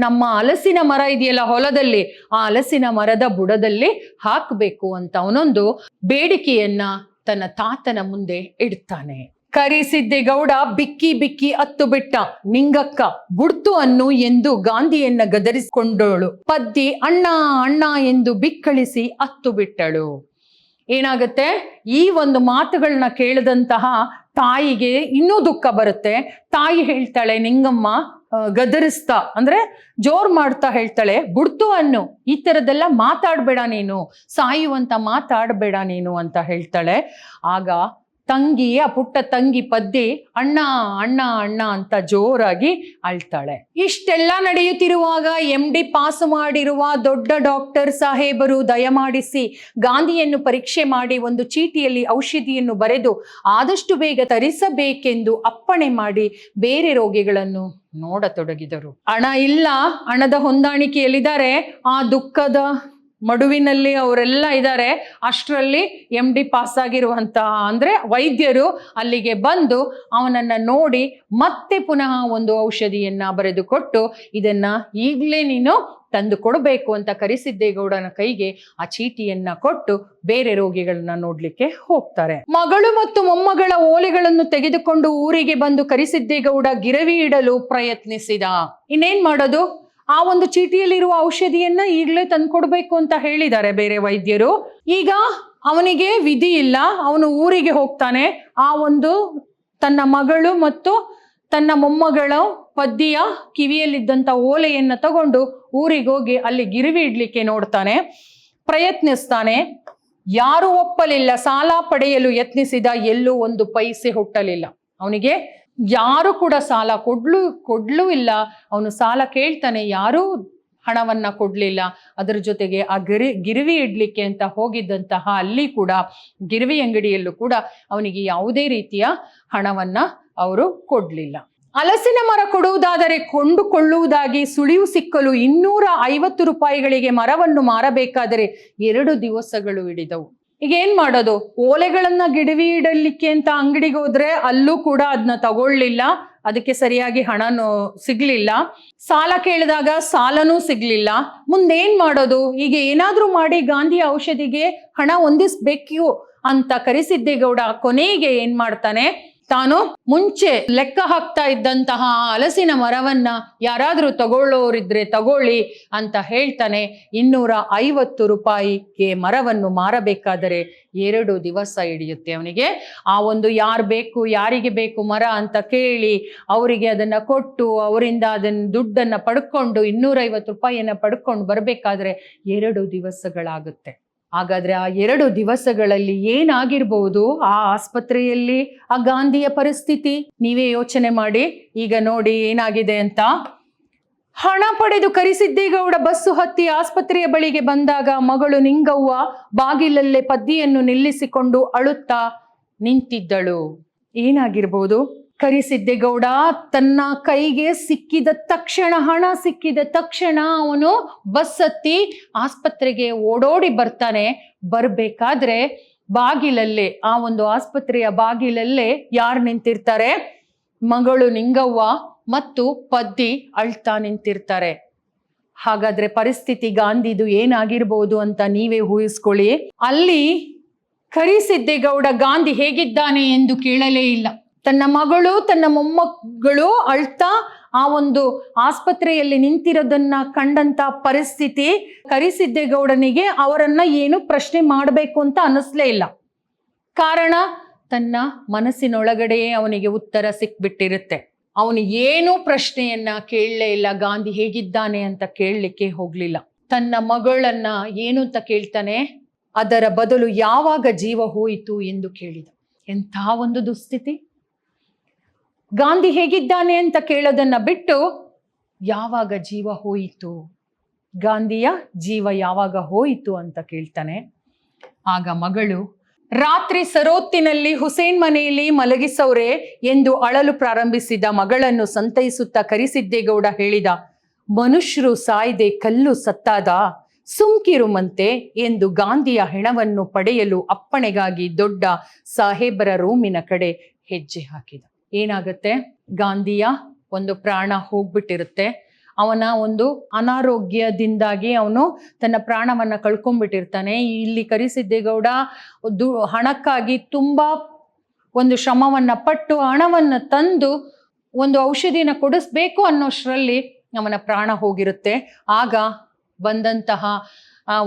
ನಮ್ಮ ಹಲಸಿನ ಮರ ಇದೆಯಲ್ಲ ಹೊಲದಲ್ಲಿ, ಆ ಹಲಸಿನ ಮರದ ಬುಡದಲ್ಲಿ ಹಾಕ್ಬೇಕು ಅಂತ ಅವನೊಂದು ಬೇಡಿಕೆಯನ್ನ ತನ್ನ ತಾತನ ಮುಂದೆ ಇಡ್ತಾನೆ. ಕರಿಸಿದ್ದೇಗೌಡ ಬಿಕ್ಕಿ ಬಿಕ್ಕಿ ಅತ್ತು ಬಿಟ್ಟ. ನಿಂಗಕ್ಕ ಬುಡ್ತು ಅನ್ನು ಎಂದು ಗಾಂಧಿಯನ್ನ ಗದರಿಸಿಕೊಂಡಳು. ಪದ್ದಿ ಅಣ್ಣ ಅಣ್ಣ ಎಂದು ಬಿಕ್ಕಳಿಸಿ ಅತ್ತು ಬಿಟ್ಟಳು. ಏನಾಗುತ್ತೆ, ಈ ಒಂದು ಮಾತುಗಳನ್ನ ಕೇಳಿದಂತಹ ತಾಯಿಗೆ ಇನ್ನೂ ದುಃಖ ಬರುತ್ತೆ. ತಾಯಿ ಹೇಳ್ತಾಳೆ, ನಿಂಗಮ್ಮ ಗದರಿಸ್ತಾ ಅಂದ್ರೆ ಜೋರ್ ಮಾಡ್ತಾ ಹೇಳ್ತಾಳೆ, ಬುಡ್ತು ಅನ್ನು, ಈ ತರದೆಲ್ಲ ಮಾತಾಡ್ಬೇಡ ನೀನು, ಸಾಯುವಂತ ಮಾತಾಡ್ಬೇಡ ನೀನು ಅಂತ ಹೇಳ್ತಾಳೆ. ಆಗ ತಂಗಿ, ಆ ಪುಟ್ಟ ತಂಗಿ ಪದ್ದಿ ಅಣ್ಣ ಅಣ್ಣ ಅಣ್ಣ ಅಂತ ಜೋರಾಗಿ ಅಳ್ತಾಳೆ. ಇಷ್ಟೆಲ್ಲ ನಡೆಯುತ್ತಿರುವಾಗ MD ಪಾಸ್ ಮಾಡಿರುವ ದೊಡ್ಡ ಡಾಕ್ಟರ್ ಸಾಹೇಬರು ದಯಮಾಡಿಸಿ ಗಾಂಧಿಯನ್ನು ಪರೀಕ್ಷೆ ಮಾಡಿ ಒಂದು ಚೀಟಿಯಲ್ಲಿ ಔಷಧಿಯನ್ನು ಬರೆದು ಆದಷ್ಟು ಬೇಗ ತರಿಸಬೇಕೆಂದು ಅಪ್ಪಣೆ ಮಾಡಿ ಬೇರೆ ರೋಗಿಗಳನ್ನು ನೋಡತೊಡಗಿದರು. ಹಣ ಇಲ್ಲ, ಹಣದ ಹೊಂದಾಣಿಕೆಯಲ್ಲಿದ್ದಾರೆ. ಆ ದುಃಖದ ಮಡುವಿನಲ್ಲಿ ಅವರೆಲ್ಲ ಇದ್ದಾರೆ. ಅಷ್ಟರಲ್ಲಿ MD ಪಾಸ್ ಆಗಿರುವಂತಹ ಅಂದ್ರೆ ವೈದ್ಯರು ಅಲ್ಲಿಗೆ ಬಂದು ಅವನನ್ನ ನೋಡಿ ಮತ್ತೆ ಪುನಃ ಒಂದು ಔಷಧಿಯನ್ನ ಬರೆದುಕೊಟ್ಟು, ಇದನ್ನ ಈಗಲೇ ನೀನು ತಂದು ಕೊಡಬೇಕು ಅಂತ ಕರಿಸಿದ್ದೇಗೌಡನ ಕೈಗೆ ಆ ಚೀಟಿಯನ್ನ ಕೊಟ್ಟು ಬೇರೆ ರೋಗಿಗಳನ್ನ ನೋಡ್ಲಿಕ್ಕೆ ಹೋಗ್ತಾರೆ. ಮಗಳು ಮತ್ತು ಮೊಮ್ಮಗಳ ಓಲೆಗಳನ್ನು ತೆಗೆದುಕೊಂಡು ಊರಿಗೆ ಬಂದು ಕರಿಸಿದ್ದೇಗೌಡ ಗಿರವಿ ಇಡಲು ಪ್ರಯತ್ನಿಸಿದ. ಇನ್ನೇನ್ ಮಾಡೋದು, ಆ ಒಂದು ಚೀಟಿಯಲ್ಲಿರುವ ಔಷಧಿಯನ್ನ ಈಗಲೇ ತಂದ್ಕೊಡ್ಬೇಕು ಅಂತ ಹೇಳಿದ್ದಾರೆ ಬೇರೆ ವೈದ್ಯರು. ಈಗ ಅವನಿಗೆ ವಿಧಿ ಇಲ್ಲ, ಅವನು ಊರಿಗೆ ಹೋಗ್ತಾನೆ. ಆ ಒಂದು ತನ್ನ ಮಗಳು ಮತ್ತು ತನ್ನ ಮೊಮ್ಮಗಳ ಪದ್ದಿಯ ಕಿವಿಯಲ್ಲಿದ್ದಂತ ಓಲೆಯನ್ನ ತಗೊಂಡು ಊರಿಗೆ ಹೋಗಿ ಅಲ್ಲಿ ಗಿರಿವಿ ಇಡ್ಲಿಕ್ಕೆ ನೋಡ್ತಾನೆ, ಪ್ರಯತ್ನಿಸ್ತಾನೆ. ಯಾರು ಒಪ್ಪಲಿಲ್ಲ. ಸಾಲ ಪಡೆಯಲು ಯತ್ನಿಸಿದ, ಎಲ್ಲೂ ಒಂದು ಪೈಸೆ ಹುಟ್ಟಲಿಲ್ಲ. ಅವನಿಗೆ ಯಾರು ಕೂಡ ಸಾಲ ಕೊಡ್ಲೂ ಇಲ್ಲ. ಅವನು ಸಾಲ ಕೇಳ್ತಾನೆ, ಯಾರೂ ಹಣವನ್ನ ಕೊಡ್ಲಿಲ್ಲ. ಅದರ ಜೊತೆಗೆ ಆ ಗಿರಿವಿ ಇಡ್ಲಿಕ್ಕೆ ಅಂತ ಹೋಗಿದ್ದಂತಹ ಅಲ್ಲಿ ಕೂಡ ಗಿರಿವಿ ಅಂಗಡಿಯಲ್ಲೂ ಕೂಡ ಅವನಿಗೆ ಯಾವುದೇ ರೀತಿಯ ಹಣವನ್ನ ಅವರು ಕೊಡ್ಲಿಲ್ಲ. ಹಲಸಿನ ಮರ ಕೊಡುವುದಾದರೆ ಕೊಂಡುಕೊಳ್ಳುವುದಾಗಿ ಸುಳಿವು ಸಿಕ್ಕಲು 250 ರೂಪಾಯಿಗಳಿಗೆ ಮರವನ್ನು ಮಾರಬೇಕಾದರೆ 2 ದಿವಸಗಳು ಹಿಡಿದವು. ಈಗ ಏನ್ ಮಾಡೋದು? ಓಲೆಗಳನ್ನ ಗಿಡವಿ ಇಡಲಿಕ್ಕೆ ಅಂತ ಅಂಗಡಿಗೆ ಹೋದ್ರೆ ಅಲ್ಲೂ ಕೂಡ ಅದನ್ನ ತಗೊಳ್ಳಿಲ್ಲ, ಅದಕ್ಕೆ ಸರಿಯಾಗಿ ಹಣನೂ ಸಿಗ್ಲಿಲ್ಲ. ಸಾಲ ಕೇಳಿದಾಗ ಸಾಲನೂ ಸಿಗ್ಲಿಲ್ಲ. ಮುಂದೇನ್ ಮಾಡೋದು? ಈಗ ಏನಾದ್ರೂ ಮಾಡಿ ಗಾಂಧಿ ಔಷಧಿಗೆ ಹಣ ಹೊಂದಿಸ್ಬೇಕು ಅಂತ ಕರಿಸಿದ್ದೇಗೌಡ ಕೊನೆಗೆ ಏನ್ ಮಾಡ್ತಾನೆ, ತಾನು ಮುಂಚೆ ಲೆಕ್ಕ ಹಾಕ್ತಾ ಇದ್ದಂತಹ ಹಲಸಿನ ಮರವನ್ನ ಯಾರಾದ್ರೂ ತಗೊಳ್ಳೋರಿದ್ರೆ ತಗೊಳ್ಳಿ ಅಂತ ಹೇಳ್ತಾನೆ. 250 ರೂಪಾಯಿಗೆ ಮರವನ್ನು ಮಾರಬೇಕಾದರೆ 2 ದಿವಸ ಹಿಡಿಯುತ್ತೆ ಅವನಿಗೆ. ಆ ಒಂದು ಯಾರಿಗೆ ಬೇಕು ಮರ ಅಂತ ಕೇಳಿ ಅವರಿಗೆ ಅದನ್ನ ಕೊಟ್ಟು ಅವರಿಂದ ಅದನ್ನ ದುಡ್ಡನ್ನ ಪಡ್ಕೊಂಡು 250 ರೂಪಾಯಿಯನ್ನ ಪಡ್ಕೊಂಡು ಬರ್ಬೇಕಾದ್ರೆ 2 ದಿವಸಗಳಾಗುತ್ತೆ. ಹಾಗಾದ್ರೆ ಆ 2 ದಿವಸಗಳಲ್ಲಿ ಏನಾಗಿರ್ಬಹುದು ಆ ಆಸ್ಪತ್ರೆಯಲ್ಲಿ ಆ ಗಾಂಧಿಯ ಪರಿಸ್ಥಿತಿ? ನೀವೇ ಯೋಚನೆ ಮಾಡಿ. ಈಗ ನೋಡಿ ಏನಾಗಿದೆ ಅಂತ. ಹಣ ಪಡೆದು ಕರಿಸಿದ್ದೇಗೌಡ ಬಸ್ಸು ಹತ್ತಿ ಆಸ್ಪತ್ರೆಯ ಬಳಿಗೆ ಬಂದಾಗ ಮಗಳು ನಿಂಗವ್ವ ಬಾಗಿಲಲ್ಲೇ ಪದ್ದಿಯನ್ನು ನಿಲ್ಲಿಸಿಕೊಂಡು ಅಳುತ್ತಾ ನಿಂತಿದ್ದಳು. ಏನಾಗಿರ್ಬೋದು? ಕರಿಸಿದ್ದೇಗೌಡ ತನ್ನ ಕೈಗೆ ಸಿಕ್ಕಿದ ತಕ್ಷಣ, ಹಣ ಸಿಕ್ಕಿದ ತಕ್ಷಣ ಅವನು ಬಸ್ ಹತ್ತಿ ಆಸ್ಪತ್ರೆಗೆ ಓಡೋಡಿ ಬರ್ತಾನೆ. ಬರ್ಬೇಕಾದ್ರೆ ಬಾಗಿಲಲ್ಲೇ, ಆ ಒಂದು ಆಸ್ಪತ್ರೆಯ ಬಾಗಿಲಲ್ಲೇ ಯಾರು ನಿಂತಿರ್ತಾರೆ? ಮಗಳು ನಿಂಗವ್ವ ಮತ್ತು ಪದ್ದಿ ಅಳ್ತಾ ನಿಂತಿರ್ತಾರೆ. ಹಾಗಾದ್ರೆ ಪರಿಸ್ಥಿತಿ ಗಾಂಧಿದು ಏನಾಗಿರ್ಬೋದು ಅಂತ ನೀವೇ ಊಹಿಸ್ಕೊಳ್ಳಿ. ಅಲ್ಲಿ ಕರಿಸಿದ್ದೇಗೌಡ ಗಾಂಧಿ ಹೇಗಿದ್ದಾನೆ ಎಂದು ಕೇಳಲೇ ಇಲ್ಲ. ತನ್ನ ಮಗಳು ತನ್ನ ಮೊಮ್ಮಗಳು ಅಳ್ತಾ ಆ ಒಂದು ಆಸ್ಪತ್ರೆಯಲ್ಲಿ ನಿಂತಿರೋದನ್ನ ಕಂಡಂತ ಪರಿಸ್ಥಿತಿ ಕರಿಸಿದ್ದೇಗೌಡನಿಗೆ ಅವರನ್ನ ಏನು ಪ್ರಶ್ನೆ ಮಾಡಬೇಕು ಅಂತ ಅನ್ನಿಸ್ಲೇ ಇಲ್ಲ. ಕಾರಣ ತನ್ನ ಮನಸ್ಸಿನೊಳಗಡೆಯೇ ಅವನಿಗೆ ಉತ್ತರ ಸಿಕ್ಬಿಟ್ಟಿರುತ್ತೆ. ಅವನು ಏನೂ ಪ್ರಶ್ನೆಯನ್ನ ಕೇಳಲೇ ಇಲ್ಲ. ಗಾಂಧಿ ಹೇಗಿದ್ದಾನೆ ಅಂತ ಕೇಳಲಿಕ್ಕೆ ಹೋಗ್ಲಿಲ್ಲ. ತನ್ನ ಮಗಳನ್ನ ಏನು ಅಂತ ಕೇಳ್ತಾನೆ, ಅದರ ಬದಲು ಯಾವಾಗ ಜೀವ ಹೋಯಿತು ಎಂದು ಕೇಳಿದ. ಎಂಥ ಒಂದು ದುಸ್ಥಿತಿ. ಗಾಂಧಿ ಹೇಗಿದ್ದಾನೆ ಅಂತ ಕೇಳೋದನ್ನ ಬಿಟ್ಟು ಯಾವಾಗ ಜೀವ ಹೋಯಿತು, ಗಾಂಧಿಯ ಜೀವ ಯಾವಾಗ ಹೋಯಿತು ಅಂತ ಕೇಳ್ತಾನೆ. ಆಗ ಮಗಳು, ರಾತ್ರಿ ಸರೋತ್ತಿನಲ್ಲಿ ಹುಸೇನ್ ಮನೆಯಲ್ಲಿ ಮಲಗಿಸೌರೆ ಎಂದು ಅಳಲು ಪ್ರಾರಂಭಿಸಿದ ಮಗಳನ್ನು ಸಂತೈಸುತ್ತಾ ಕರಿಸಿದ್ದೇಗೌಡ ಹೇಳಿದ, ಮನುಷ್ಯರು ಸಾಯ್ದೆ ಕಲ್ಲು ಸತ್ತಾದ, ಸುಮ್ಕಿರುಮಂತೆ ಎಂದು ಗಾಂಧಿಯ ಹೆಣವನ್ನು ಪಡೆಯಲು ಅಪ್ಪಣೆಗಾಗಿ ದೊಡ್ಡ ಸಾಹೇಬರ ರೂಮಿನ ಕಡೆ ಹೆಜ್ಜೆ ಹಾಕಿದ. ಏನಾಗುತ್ತೆ, ಗಾಂಧಿಯ ಒಂದು ಪ್ರಾಣ ಹೋಗ್ಬಿಟ್ಟಿರುತ್ತೆ. ಅವನ ಒಂದು ಅನಾರೋಗ್ಯದಿಂದಾಗಿ ಅವನು ತನ್ನ ಪ್ರಾಣವನ್ನ ಕಳ್ಕೊಂಡ್ಬಿಟ್ಟಿರ್ತಾನೆ. ಇಲ್ಲಿ ಕರಿಸಿದ್ದೇಗೌಡ ಹಣಕ್ಕಾಗಿ ತುಂಬಾ ಒಂದು ಶ್ರಮವನ್ನ ಪಟ್ಟು ಹಣವನ್ನ ತಂದು ಒಂದು ಔಷಧಿನ ಕೊಡಿಸ್ಬೇಕು ಅನ್ನೋಷ್ಟರಲ್ಲಿ ಅವನ ಪ್ರಾಣ ಹೋಗಿರುತ್ತೆ. ಆಗ ಬಂದಂತಹ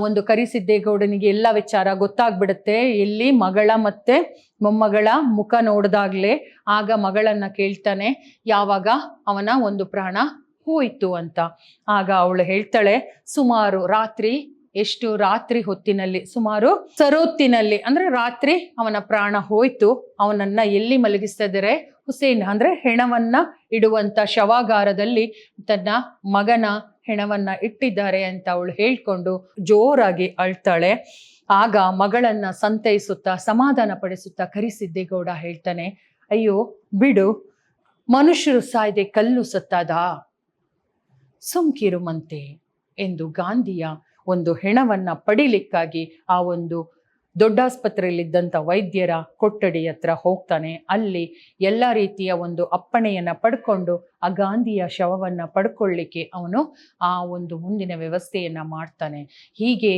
ಒಂದು ಕರಿಸಿದ್ದೇಗೌಡನಿಗೆ ಎಲ್ಲ ವಿಚಾರ ಗೊತ್ತಾಗ್ಬಿಡುತ್ತೆ. ಇಲ್ಲಿ ಮಗಳ ಮತ್ತೆ ಮೊಮ್ಮಗಳ ಮುಖ ನೋಡಿದಾಗ್ಲೇ ಆಗ ಮಗಳನ್ನ ಕೇಳ್ತಾನೆ, ಯಾವಾಗ ಅವನ ಒಂದು ಪ್ರಾಣ ಹೋಯ್ತು ಅಂತ. ಆಗ ಅವಳು ಹೇಳ್ತಾಳೆ, ಸುಮಾರು ರಾತ್ರಿ, ಎಷ್ಟು ರಾತ್ರಿ ಹೊತ್ತಿನಲ್ಲಿ, ಸುಮಾರು ಸರೋತ್ತಿನಲ್ಲಿ, ಅಂದ್ರೆ ರಾತ್ರಿ ಅವನ ಪ್ರಾಣ ಹೋಯ್ತು. ಅವನನ್ನ ಎಲ್ಲಿ ಮಲಗಿಸ್ತಾ ಇದ್ದಾರೆ, ಹುಸೇನ್ ಅಂದ್ರೆ ಹೆಣವನ್ನ ಇಡುವಂತ ಶವಾಗಾರದಲ್ಲಿ ತನ್ನ ಮಗನ ಹೆಣವನ್ನ ಇಟ್ಟಿದ್ದಾರೆ ಅಂತ ಅವಳು ಹೇಳ್ಕೊಂಡು ಜೋರಾಗಿ ಅಳ್ತಾಳೆ. ಆಗ ಮಗಳನ್ನ ಸಂತೈಸುತ್ತಾ ಸಮಾಧಾನ ಪಡಿಸುತ್ತಾ ಕರಿಸಿದ್ದೇಗೌಡ ಹೇಳ್ತಾನೆ, ಅಯ್ಯೋ ಬಿಡು, ಮನುಷ್ಯರು ಸಾಯ್ದೆ ಕಲ್ಲು ಸತ್ತಾದ, ಸುಮ್ಕಿರುಮಂತೆ ಎಂದು ಗಾಂಧಿಯ ಒಂದು ಹೆಣವನ್ನ ಪಡಿಲಿಕ್ಕಾಗಿ ಆ ಒಂದು ದೊಡ್ಡಾಸ್ಪತ್ರೆಯಲ್ಲಿದ್ದಂಥ ವೈದ್ಯರ ಕೊಠಡಿ ಹತ್ರ ಹೋಗ್ತಾನೆ. ಅಲ್ಲಿ ಎಲ್ಲ ರೀತಿಯ ಒಂದು ಅಪ್ಪಣೆಯನ್ನ ಪಡ್ಕೊಂಡು ಆ ಗಾಂಧಿಯ ಶವವನ್ನ ಪಡ್ಕೊಳ್ಳಿಕ್ಕೆ ಅವನು ಆ ಒಂದು ಮುಂದಿನ ವ್ಯವಸ್ಥೆಯನ್ನ ಮಾಡ್ತಾನೆ. ಹೀಗೆ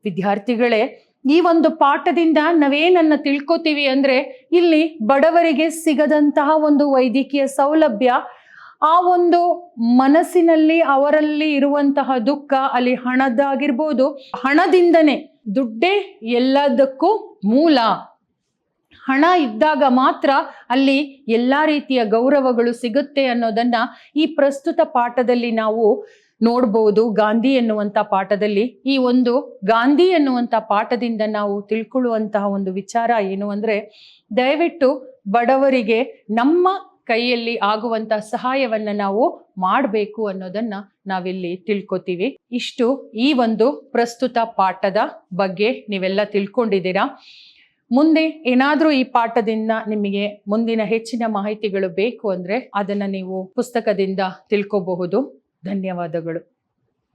ವಿದ್ಯಾರ್ಥಿಗಳೇ, ಈ ಒಂದು ಪಾಠದಿಂದ ನಾವೇನನ್ನ ತಿಳ್ಕೊತೀವಿ ಅಂದ್ರೆ, ಇಲ್ಲಿ ಬಡವರಿಗೆ ಸಿಗದಂತಹ ಒಂದು ವೈದ್ಯಕೀಯ ಸೌಲಭ್ಯ, ಆ ಒಂದು ಮನಸ್ಸಿನಲ್ಲಿ ಅವರಲ್ಲಿ ಇರುವಂತಹ ದುಃಖ, ಅಲ್ಲಿ ಹಣದಾಗಿರ್ಬೋದು, ಹಣದಿಂದನೇ, ದುಡ್ಡೇ ಎಲ್ಲದಕ್ಕೂ ಮೂಲ. ಹಣ ಇದ್ದಾಗ ಮಾತ್ರ ಅಲ್ಲಿ ಎಲ್ಲಾ ರೀತಿಯ ಗೌರವಗಳು ಸಿಗುತ್ತೆ ಅನ್ನೋದನ್ನ ಈ ಪ್ರಸ್ತುತ ಪಾಠದಲ್ಲಿ ನಾವು ನೋಡ್ಬೋದು. ಗಾಂಧಿ ಎನ್ನುವಂಥ ಪಾಠದಲ್ಲಿ ಈ ಒಂದು ಗಾಂಧಿ ಎನ್ನುವಂಥ ಪಾಠದಿಂದ ನಾವು ತಿಳ್ಕೊಳ್ಳುವಂತಹ ಒಂದು ವಿಚಾರ ಏನು ಅಂದ್ರೆ, ದಯವಿಟ್ಟು ಬಡವರಿಗೆ ನಮ್ಮ ಕೈಯಲ್ಲಿ ಆಗುವಂತ ಸಹಾಯವನ್ನ ನಾವು ಮಾಡಬೇಕು ಅನ್ನೋದನ್ನ ನಾವಿಲ್ಲಿ ತಿಳ್ಕೊತೀವಿ. ಇಷ್ಟು ಈ ಒಂದು ಪ್ರಸ್ತುತ ಪಾಠದ ಬಗ್ಗೆ ನೀವೆಲ್ಲ ತಿಳ್ಕೊಂಡಿದ್ದೀರಾ. ಮುಂದೆ ಏನಾದ್ರೂ ಈ ಪಾಠದಿಂದ ನಿಮಗೆ ಮುಂದಿನ ಹೆಚ್ಚಿನ ಮಾಹಿತಿಗಳು ಬೇಕು ಅಂದ್ರೆ ಅದನ್ನ ನೀವು ಪುಸ್ತಕದಿಂದ ತಿಳ್ಕೋಬಹುದು. ಧನ್ಯವಾದಗಳು.